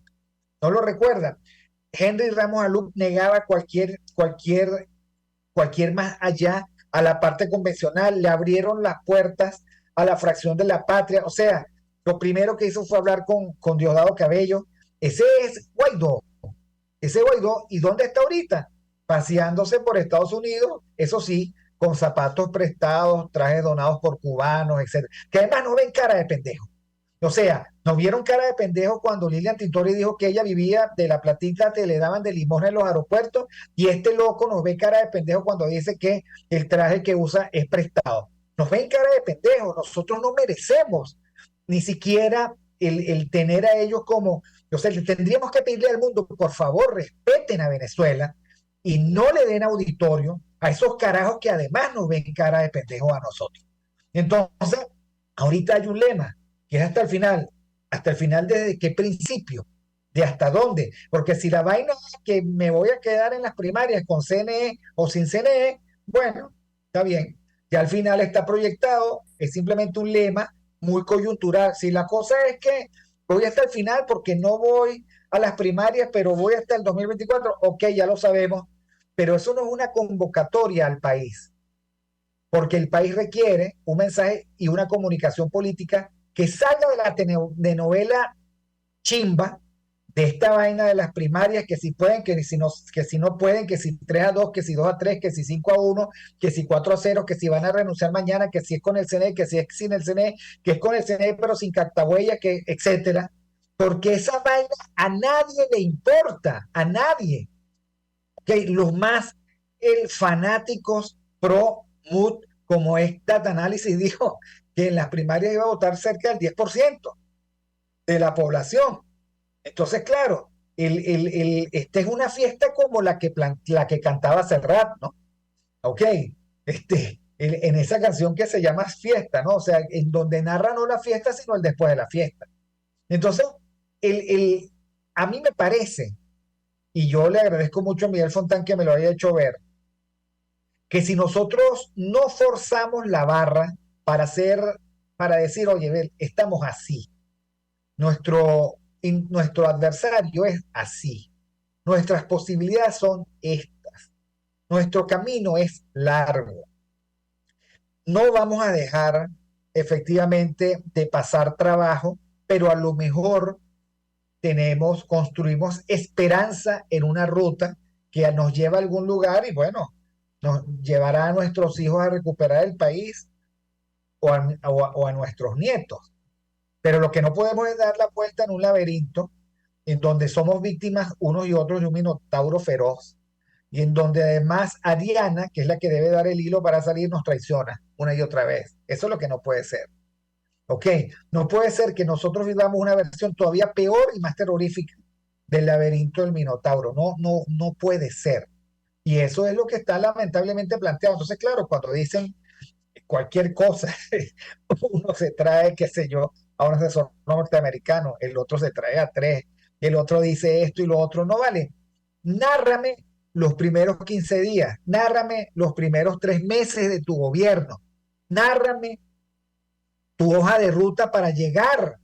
[SPEAKER 4] Henry Ramos Alup negaba cualquier más allá a la parte convencional, le abrieron las puertas a la fracción de la patria. O sea, lo primero que hizo fue hablar con Diosdado Cabello. Ese es Guaidó. ¿Y dónde está ahorita? Paseándose por Estados Unidos, eso sí, con zapatos prestados, trajes donados por cubanos, etc. Que además no ven cara de pendejo. O sea, nos vieron cara de pendejo cuando Lilian Tintori dijo que ella vivía de la platita que le daban de limosna en los aeropuertos, y este loco nos ve cara de pendejo cuando dice que el traje que usa es prestado. nos ven cara de pendejos. Nosotros no merecemos ni siquiera el tener a ellos como, o sea, tendríamos que pedirle al mundo, por favor, respeten a Venezuela y no le den auditorio a esos carajos que además nos ven cara de pendejos a nosotros. Entonces, ahorita hay un lema, que es hasta el final desde qué principio, de hasta dónde, porque si la vaina es que me voy a quedar en las primarias con CNE o sin CNE, bueno, está bien, ya al final está proyectado, es simplemente un lema muy coyuntural. Si la cosa es que voy hasta el final porque no voy a las primarias, pero voy hasta el 2024, ok, ya lo sabemos, pero eso no es una convocatoria al país, porque el país requiere un mensaje y una comunicación política que salga de la telenovela chimba, de esta vaina de las primarias, que si pueden, que si no pueden, que si 3-2, que si 2-3, que si 5-1, que si 4-0, que si van a renunciar mañana, que si es con el CNE, que si es sin el CNE, que es con el CNE pero sin cartahuella, que etcétera, porque esa vaina a nadie le importa, a nadie. Okay, los más fanáticos pro MUD, como esta análisis dijo, que en las primarias iba a votar cerca del 10% de la población. Entonces, claro, esta es una fiesta como la que cantaba Serrat, ¿no? Ok, en esa canción que se llama Fiesta, ¿no? O sea, en donde narra no la fiesta, sino el después de la fiesta. Entonces, a mí me parece, y yo le agradezco mucho a Miguel Fontán que me lo haya hecho ver, que si nosotros no forzamos la barra para decir, oye, estamos así, nuestro adversario es así, nuestras posibilidades son estas, nuestro camino es largo, no vamos a dejar efectivamente de pasar trabajo, pero a lo mejor construimos esperanza en una ruta que nos lleva a algún lugar y bueno, nos llevará a nuestros hijos a recuperar el país o a nuestros nietos. Pero lo que no podemos es dar la vuelta en un laberinto en donde somos víctimas unos y otros de un minotauro feroz y en donde además Ariana, que es la que debe dar el hilo para salir, nos traiciona una y otra vez. Eso es lo que no puede ser. ¿Ok? No puede ser que nosotros vivamos una versión todavía peor y más terrorífica del laberinto del minotauro. No puede ser. Y eso es lo que está lamentablemente planteado. Entonces, claro, cuando dicen cualquier cosa, uno se trae, qué sé yo, a un asesor norteamericano, el otro se trae a 3, el otro dice esto y lo otro, no vale. Nárrame los primeros 15 días, nárrame los primeros 3 meses de tu gobierno, nárrame tu hoja de ruta para llegar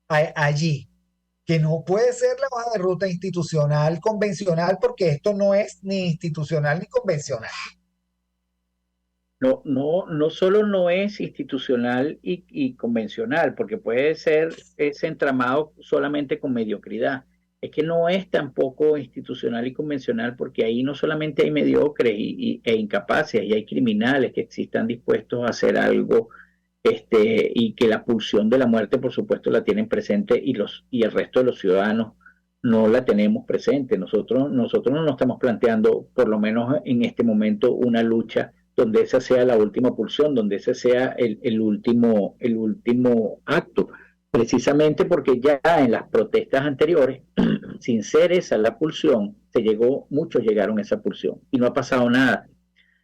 [SPEAKER 4] allí, que no puede ser la hoja de ruta institucional, convencional, porque esto no es ni institucional ni convencional.
[SPEAKER 5] No solo no es institucional y convencional, porque puede ser ese entramado solamente con mediocridad. Es que no es tampoco institucional y convencional, porque ahí no solamente hay mediocres e incapaces, y hay criminales que están dispuestos a hacer algo, y que la pulsión de la muerte, por supuesto, la tienen presente y el resto de los ciudadanos no la tenemos presente. Nosotros no nos estamos planteando, por lo menos en este momento, una lucha donde esa sea la última pulsión, donde ese sea el último acto, precisamente porque ya en las protestas anteriores, sin ser esa la pulsión, muchos llegaron a esa pulsión y no ha pasado nada.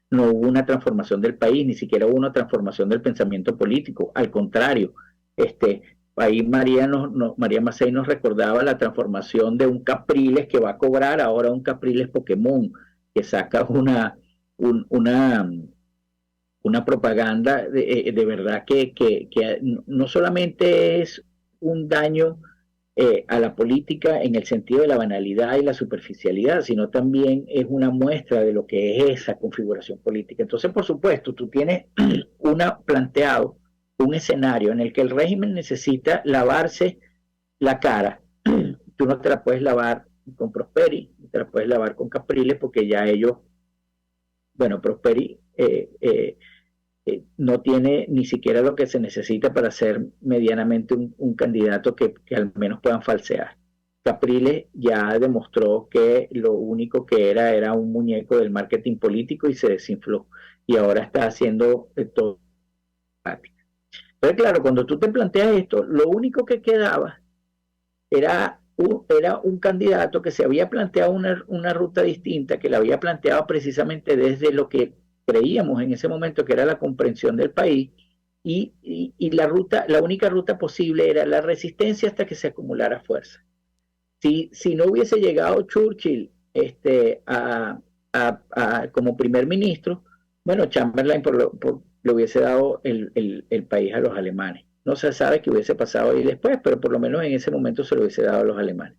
[SPEAKER 5] No hubo una transformación del país, ni siquiera hubo una transformación del pensamiento político, al contrario, ahí María Macei nos recordaba la transformación de un Capriles que va a cobrar ahora un Capriles Pokémon, que saca una propaganda de verdad que no solamente es un daño a la política en el sentido de la banalidad y la superficialidad, sino también es una muestra de lo que es esa configuración política. Entonces, por supuesto, tú tienes planteado un escenario en el que el régimen necesita lavarse la cara. Tú no te la puedes lavar con Prosperi, te la puedes lavar con Capriles, porque ya ellos, bueno, Prosperi no tiene ni siquiera lo que se necesita para ser medianamente un candidato que al menos puedan falsear. Capriles ya demostró que lo único que era un muñeco del marketing político y se desinfló. Y ahora está haciendo todo Pero claro, cuando tú te planteas esto, lo único que quedaba era un candidato que se había planteado una ruta distinta, que la había planteado precisamente desde lo que creíamos en ese momento que era la comprensión del país, y la única ruta posible era la resistencia hasta que se acumulara fuerza. Si no hubiese llegado Churchill como primer ministro, bueno, Chamberlain le hubiese dado el país a los alemanes. No se sabe qué hubiese pasado ahí después, pero por lo menos en ese momento se lo hubiese dado a los alemanes.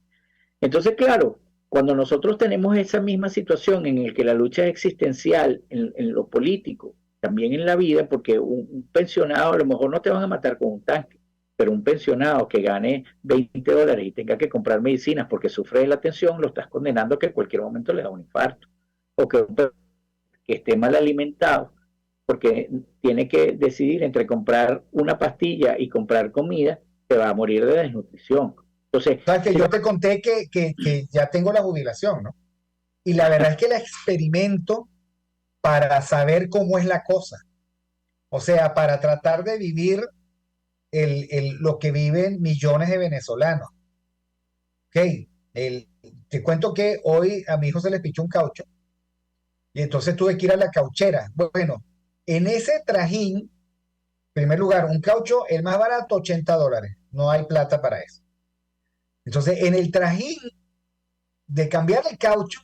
[SPEAKER 5] Entonces, claro, cuando nosotros tenemos esa misma situación en la que la lucha es existencial en lo político, también en la vida, porque un pensionado a lo mejor no te van a matar con un tanque, pero un pensionado que gane $20 y tenga que comprar medicinas porque sufre de la tensión, lo estás condenando a que en cualquier momento le da un infarto, o que esté mal alimentado, porque tiene que decidir entre comprar una pastilla y comprar comida, se va a morir de desnutrición. Entonces,
[SPEAKER 4] sabes que yo te conté que ya tengo la jubilación, ¿no? Y la verdad es que la experimento para saber cómo es la cosa. O sea, para tratar de vivir lo que viven millones de venezolanos. Ok, te cuento que hoy a mi hijo se le pichó un caucho y entonces tuve que ir a la cauchera. Bueno, en ese trajín, en primer lugar, un caucho, el más barato, $80. No hay plata para eso. Entonces, en el trajín de cambiar el caucho,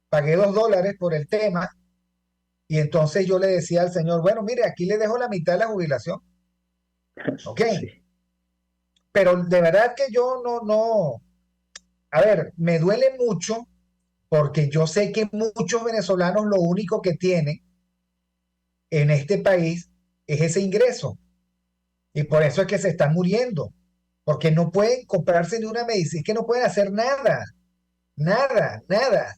[SPEAKER 4] pagué $2 por el tema, y entonces yo le decía al señor, bueno, mire, aquí le dejo la mitad de la jubilación. Ok.
[SPEAKER 5] sí.
[SPEAKER 4] Pero de verdad que yo no, a ver, me duele mucho porque yo sé que muchos venezolanos lo único que tienen en este país es ese ingreso. Y por eso es que se están muriendo, porque no pueden comprarse ni una medicina, es que no pueden hacer nada, nada, nada.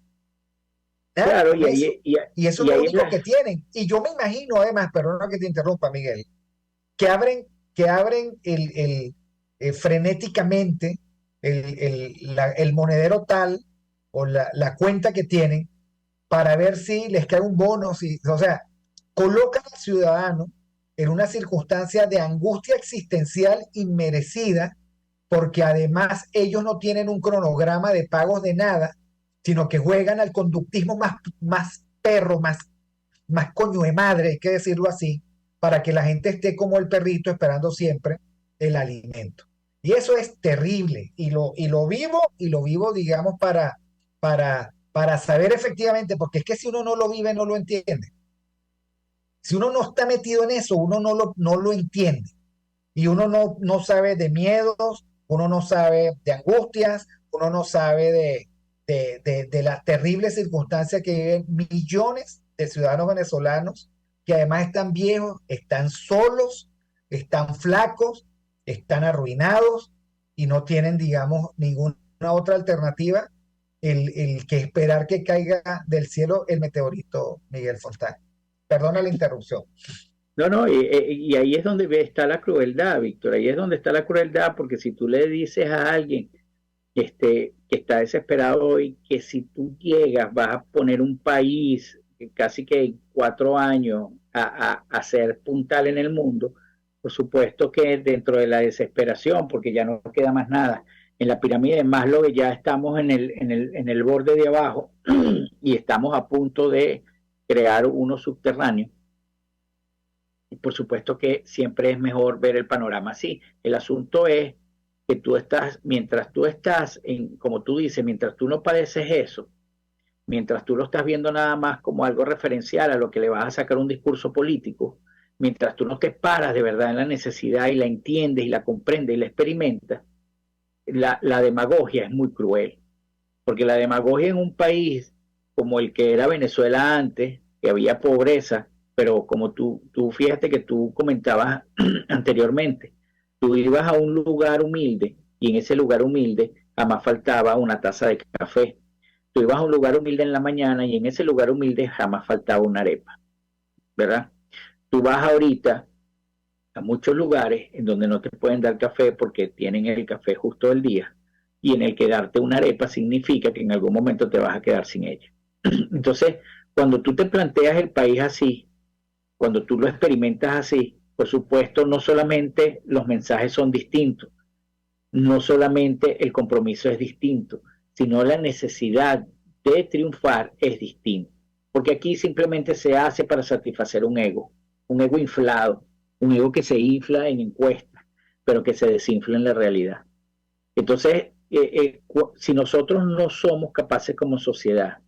[SPEAKER 4] Nada
[SPEAKER 5] Claro,
[SPEAKER 4] con eso. Y eso es lo único que tienen. Y yo me imagino, además, perdona que te interrumpa, Miguel, que abren frenéticamente el monedero tal o la cuenta que tienen para ver si les cae un bono, o sea, colocan al ciudadano en una circunstancia de angustia existencial inmerecida, porque además ellos no tienen un cronograma de pagos de nada, sino que juegan al conductismo más perro, más coño de madre, hay que decirlo así, para que la gente esté como el perrito esperando siempre el alimento. Y eso es terrible, y lo vivo, digamos, para saber efectivamente, porque es que si uno no lo vive, no lo entiende. Si uno no está metido en eso, uno no lo entiende. Y uno no sabe de miedos, uno no sabe de angustias, uno no sabe de las terribles circunstancias que viven millones de ciudadanos venezolanos, que además están viejos, están solos, están flacos, están arruinados y no tienen, digamos, ninguna otra alternativa el que esperar que caiga del cielo el meteorito, Miguel Fontán. Perdona la interrupción.
[SPEAKER 5] No, y ahí es donde está la crueldad, Víctor, ahí es donde está la crueldad, porque si tú le dices a alguien que está desesperado hoy, que si tú llegas vas a poner un país casi que en 4 años a ser puntal en el mundo, por supuesto que dentro de la desesperación, porque ya no queda más nada, en la pirámide de Maslow ya estamos en el borde de abajo y estamos a punto de crear uno subterráneo. Y por supuesto que siempre es mejor ver el panorama así. El asunto es que mientras tú estás, como tú dices, mientras tú no padeces eso, mientras tú lo estás viendo nada más como algo referencial a lo que le vas a sacar un discurso político, mientras tú no te paras de verdad en la necesidad y la entiendes y la comprendes y la experimentas, la demagogia es muy cruel. Porque la demagogia en un país como el que era Venezuela antes, que había pobreza, pero como tú fíjate que tú comentabas anteriormente, tú ibas a un lugar humilde y en ese lugar humilde jamás faltaba una taza de café. Tú ibas a un lugar humilde en la mañana y en ese lugar humilde jamás faltaba una arepa, ¿verdad? Tú vas ahorita a muchos lugares en donde no te pueden dar café porque tienen el café justo del día y en el que darte una arepa significa que en algún momento te vas a quedar sin ella. Entonces, cuando tú te planteas el país así, Cuando tú lo experimentas así, por supuesto, no solamente los mensajes son distintos, no solamente el compromiso es distinto, sino la necesidad de triunfar es distinta. Porque aquí simplemente se hace para satisfacer un ego inflado, un ego que se infla en encuestas, pero que se desinfla en la realidad. Entonces, si nosotros no somos capaces como sociedad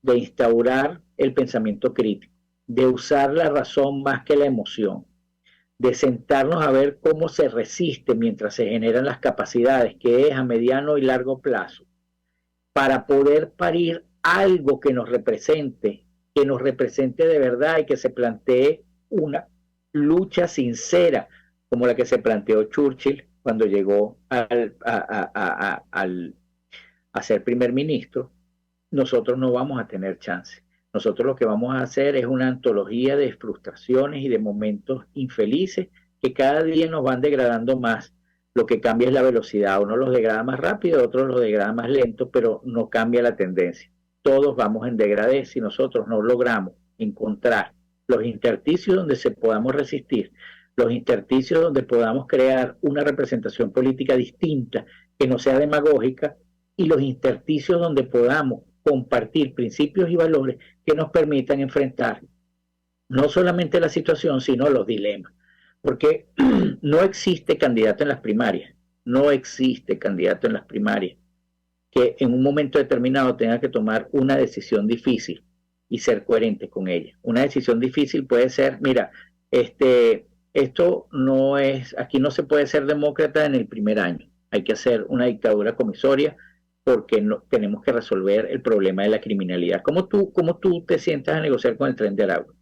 [SPEAKER 5] de instaurar el pensamiento crítico, de usar la razón más que la emoción, de sentarnos a ver cómo se resiste mientras se generan las capacidades, que es a mediano y largo plazo, para poder parir algo que nos represente de verdad y que se plantee una lucha sincera, como la que se planteó Churchill cuando llegó a ser primer ministro. Nosotros no vamos a tener chance. Nosotros lo que vamos a hacer es una antología de frustraciones y de momentos infelices que cada día nos van degradando más. Lo que cambia es la velocidad. Uno los degrada más rápido, otros los degrada más lento, pero no cambia la tendencia. Todos vamos en degradé si nosotros no logramos encontrar los intersticios donde se podamos resistir, los intersticios donde podamos crear una representación política distinta que no sea demagógica, y los intersticios donde podamos compartir principios y valores que nos permitan enfrentar no solamente la situación, sino los dilemas. Porque no existe candidato en las primarias, no existe candidato en las primarias que en un momento determinado tenga que tomar una decisión difícil y ser coherente con ella. Una decisión difícil puede ser, mira, esto no es, aquí no se puede ser demócrata en el primer año, hay que hacer una dictadura comisoria porque no, tenemos que resolver el problema de la criminalidad. ¿Cómo tú te sientas a negociar con el Tren de Aragua?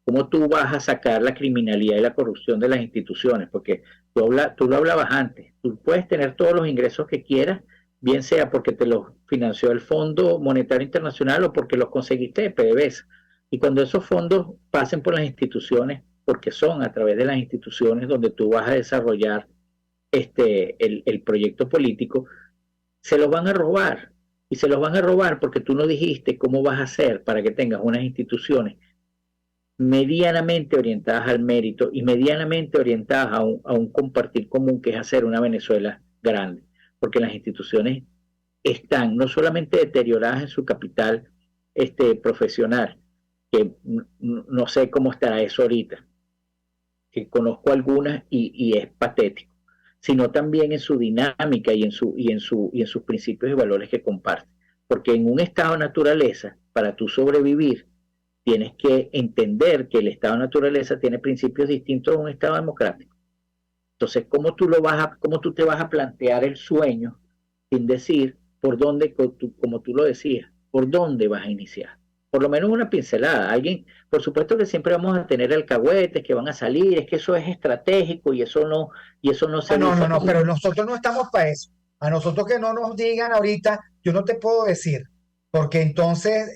[SPEAKER 5] ¿Cómo tú vas a sacar la criminalidad y la corrupción de las instituciones? Porque tú lo hablabas antes, tú puedes tener todos los ingresos que quieras, bien sea porque te los financió el Fondo Monetario Internacional o porque los conseguiste de PDVSA. Y cuando esos fondos pasen por las instituciones, porque son a través de las instituciones donde tú vas a desarrollar el proyecto político, se los van a robar. Y se los van a robar porque tú no dijiste cómo vas a hacer para que tengas unas instituciones medianamente orientadas al mérito y medianamente orientadas a un compartir común, que es hacer una Venezuela grande. Porque las instituciones están no solamente deterioradas en su capital profesional, que no sé cómo estará eso ahorita, que conozco algunas y es patético, sino también en su dinámica y en sus principios y valores que comparte. Porque en un estado de naturaleza, para tú sobrevivir, tienes que entender que el estado de naturaleza tiene principios distintos a un estado democrático. Entonces, ¿cómo tú te vas a plantear el sueño sin decir por dónde, como tú lo decías, por dónde vas a iniciar? Por lo menos una pincelada. Alguien, por supuesto que siempre vamos a tener alcahuetes que van a salir, es que eso es estratégico y eso no se...
[SPEAKER 4] No, pero nosotros no estamos para eso. A nosotros que no nos digan ahorita, yo no te puedo decir, porque entonces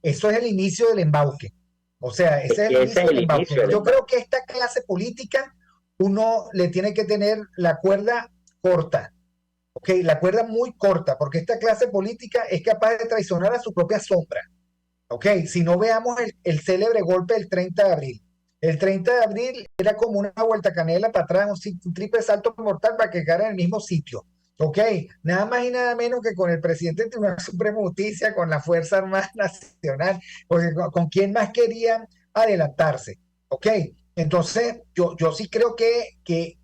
[SPEAKER 4] eso es el inicio del embauque. O sea, ese es el inicio del embauque. Yo creo que esta clase política uno le tiene que tener la cuerda corta, ¿ok? La cuerda muy corta, porque esta clase política es capaz de traicionar a su propia sombra, ¿ok? Si no, veamos el célebre golpe del 30 de abril. El 30 de abril era como una vuelta canela para atrás, un triple salto mortal para que quedara en el mismo sitio, ¿ok? Nada más y nada menos que con el presidente del Tribunal Supremo de Justicia, con la Fuerza Armada Nacional, porque con quién más querían adelantarse, ¿ok? Entonces, yo sí creo que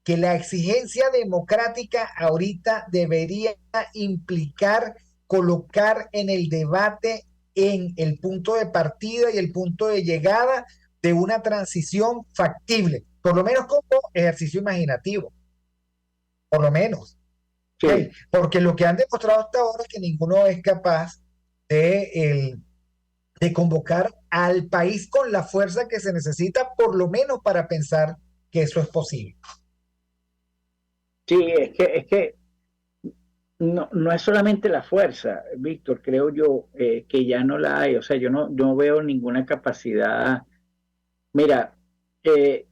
[SPEAKER 4] la exigencia democrática ahorita debería implicar colocar en el debate en el punto de partida y el punto de llegada de una transición factible, por lo menos como ejercicio imaginativo, por lo menos.
[SPEAKER 5] Sí.
[SPEAKER 4] ¿Okay? Porque lo que han demostrado hasta ahora es que ninguno es capaz de convocar al país con la fuerza que se necesita, por lo menos para pensar que eso es posible.
[SPEAKER 5] Sí, es que no es solamente la fuerza, Víctor, creo yo que ya no la hay. O sea, yo no veo ninguna capacidad. Mira,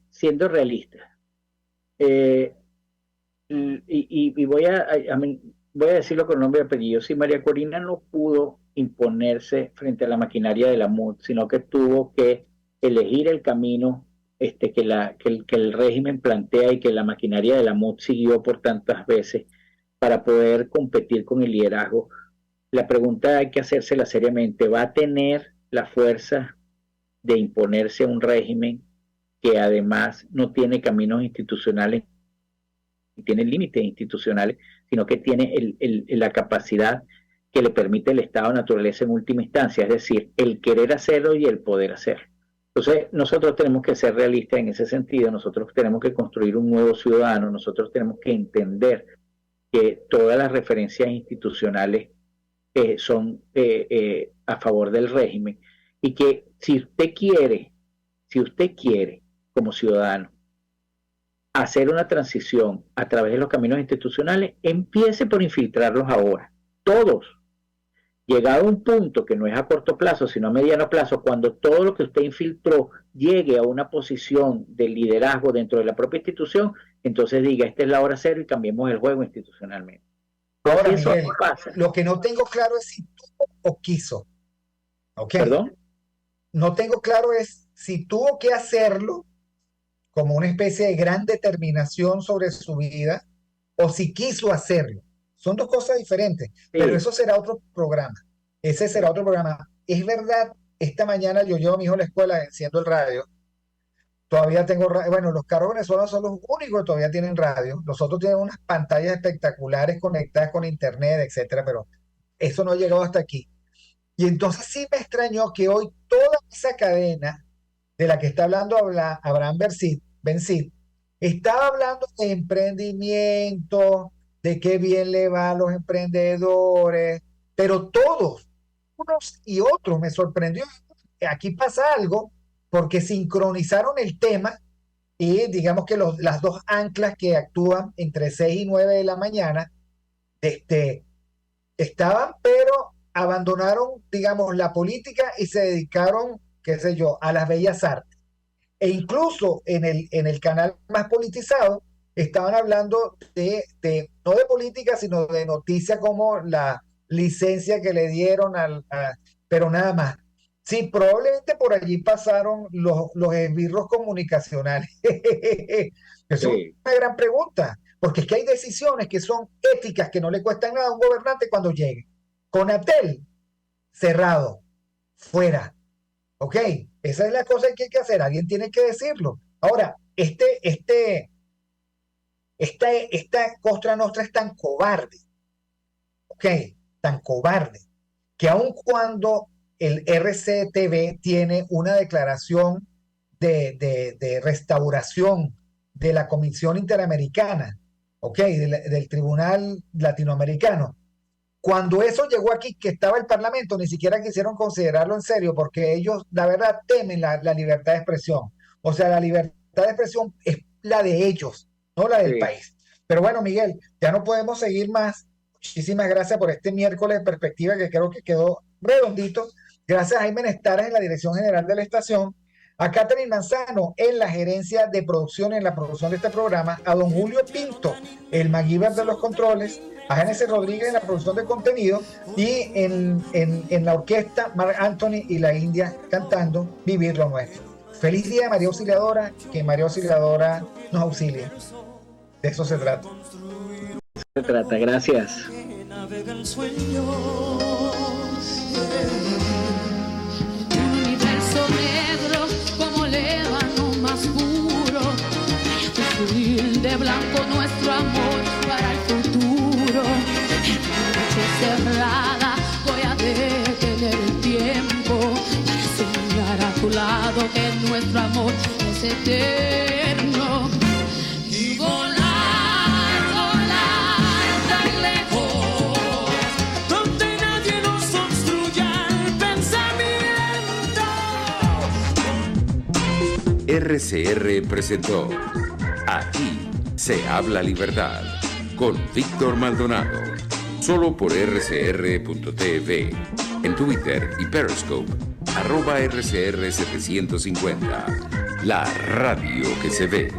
[SPEAKER 5] siendo realista, y voy a decirlo con nombre y apellido, si María Corina no pudo imponerse frente a la maquinaria de la MUD, sino que tuvo que elegir el camino que el régimen plantea y que la maquinaria de la MUD siguió por tantas veces para poder competir con el liderazgo. La pregunta hay que hacérsela seriamente. ¿Va a tener la fuerza de imponerse a un régimen que además no tiene caminos institucionales, tiene límites institucionales, sino que tiene la capacidad que le permite el estado de naturaleza en última instancia, es decir, el querer hacerlo y el poder hacerlo? Entonces, nosotros tenemos que ser realistas en ese sentido, nosotros tenemos que construir un nuevo ciudadano, nosotros tenemos que entender que todas las referencias institucionales son a favor del régimen, y que si usted quiere como ciudadano hacer una transición a través de los caminos institucionales, empiece por infiltrarlos ahora, todos. Llegado a un punto que no es a corto plazo, sino a mediano plazo, cuando todo lo que usted infiltró llegue a una posición de liderazgo dentro de la propia institución, entonces diga, esta es la hora cero y cambiemos el juego institucionalmente.
[SPEAKER 4] Ahora, Miguel, lo que no tengo claro es si tuvo o quiso. ¿Okay?
[SPEAKER 5] ¿Perdón?
[SPEAKER 4] No tengo claro es si tuvo que hacerlo como una especie de gran determinación sobre su vida o si quiso hacerlo. Son dos cosas diferentes, sí. Pero eso será otro programa. Ese será otro programa. Es verdad, esta mañana yo llevo a mi hijo a la escuela enciendo el radio. Todavía tengo radio. Bueno, los carros venezolanos son los únicos que todavía tienen radio. Los otros tienen unas pantallas espectaculares conectadas con internet, etcétera, pero eso no ha llegado hasta aquí. Y entonces sí me extrañó que hoy toda esa cadena de la que está hablando Abraham Bensid estaba hablando de emprendimiento, de qué bien le va a los emprendedores, pero todos, unos y otros, me sorprendió. Aquí pasa algo porque sincronizaron el tema y digamos que las dos anclas que actúan entre 6 y 9 de la mañana estaban, pero abandonaron, digamos, la política y se dedicaron, qué sé yo, a las bellas artes. E incluso en el canal más politizado estaban hablando no de política, sino de noticias como la licencia que le dieron pero nada más. Sí, probablemente por allí pasaron los esbirros comunicacionales. Eso es una gran pregunta, porque es que hay decisiones que son éticas, que no le cuestan nada a un gobernante cuando llegue. Conatel, cerrado, fuera. ¿Ok? Esa es la cosa que hay que hacer, alguien tiene que decirlo. Ahora, esta Cosa Nostra es tan cobarde, ¿ok? Tan cobarde, que aun cuando el RCTV tiene una declaración de restauración de la Comisión Interamericana, ¿ok? Del Tribunal Latinoamericano, cuando eso llegó aquí, que estaba el Parlamento, ni siquiera quisieron considerarlo en serio, porque ellos, la verdad, temen la libertad de expresión. O sea, la libertad de expresión es la de ellos, no la del país. Pero bueno, Miguel, ya no podemos seguir más. Muchísimas gracias por este miércoles de perspectiva, que creo que quedó redondito. Gracias a Jaime Nestares en la dirección general de la estación, a Catherine Manzano en la gerencia de producción, en la producción de este programa, a don Julio Pinto, el MacGyver de los controles, a Génesis Rodríguez en la producción de contenido, y en la orquesta Marc Anthony y la India cantando Vivir lo Nuestro. Feliz día de María Auxiliadora, que María Auxiliadora nos auxilie. De eso se trata.
[SPEAKER 5] Se trata, gracias.
[SPEAKER 3] Un universo negro como lébano más puro, construir de blanco nuestro amor para el futuro. En la noche cerrada voy a detener el tiempo para señalar a tu lado que nuestro amor es eterno. Y volar tan lejos, donde nadie nos obstruya el pensamiento.
[SPEAKER 1] RCR presentó Aquí se habla libertad con Víctor Maldonado, solo por rcr.tv, en Twitter y Periscope, @RCR750, la radio que se ve.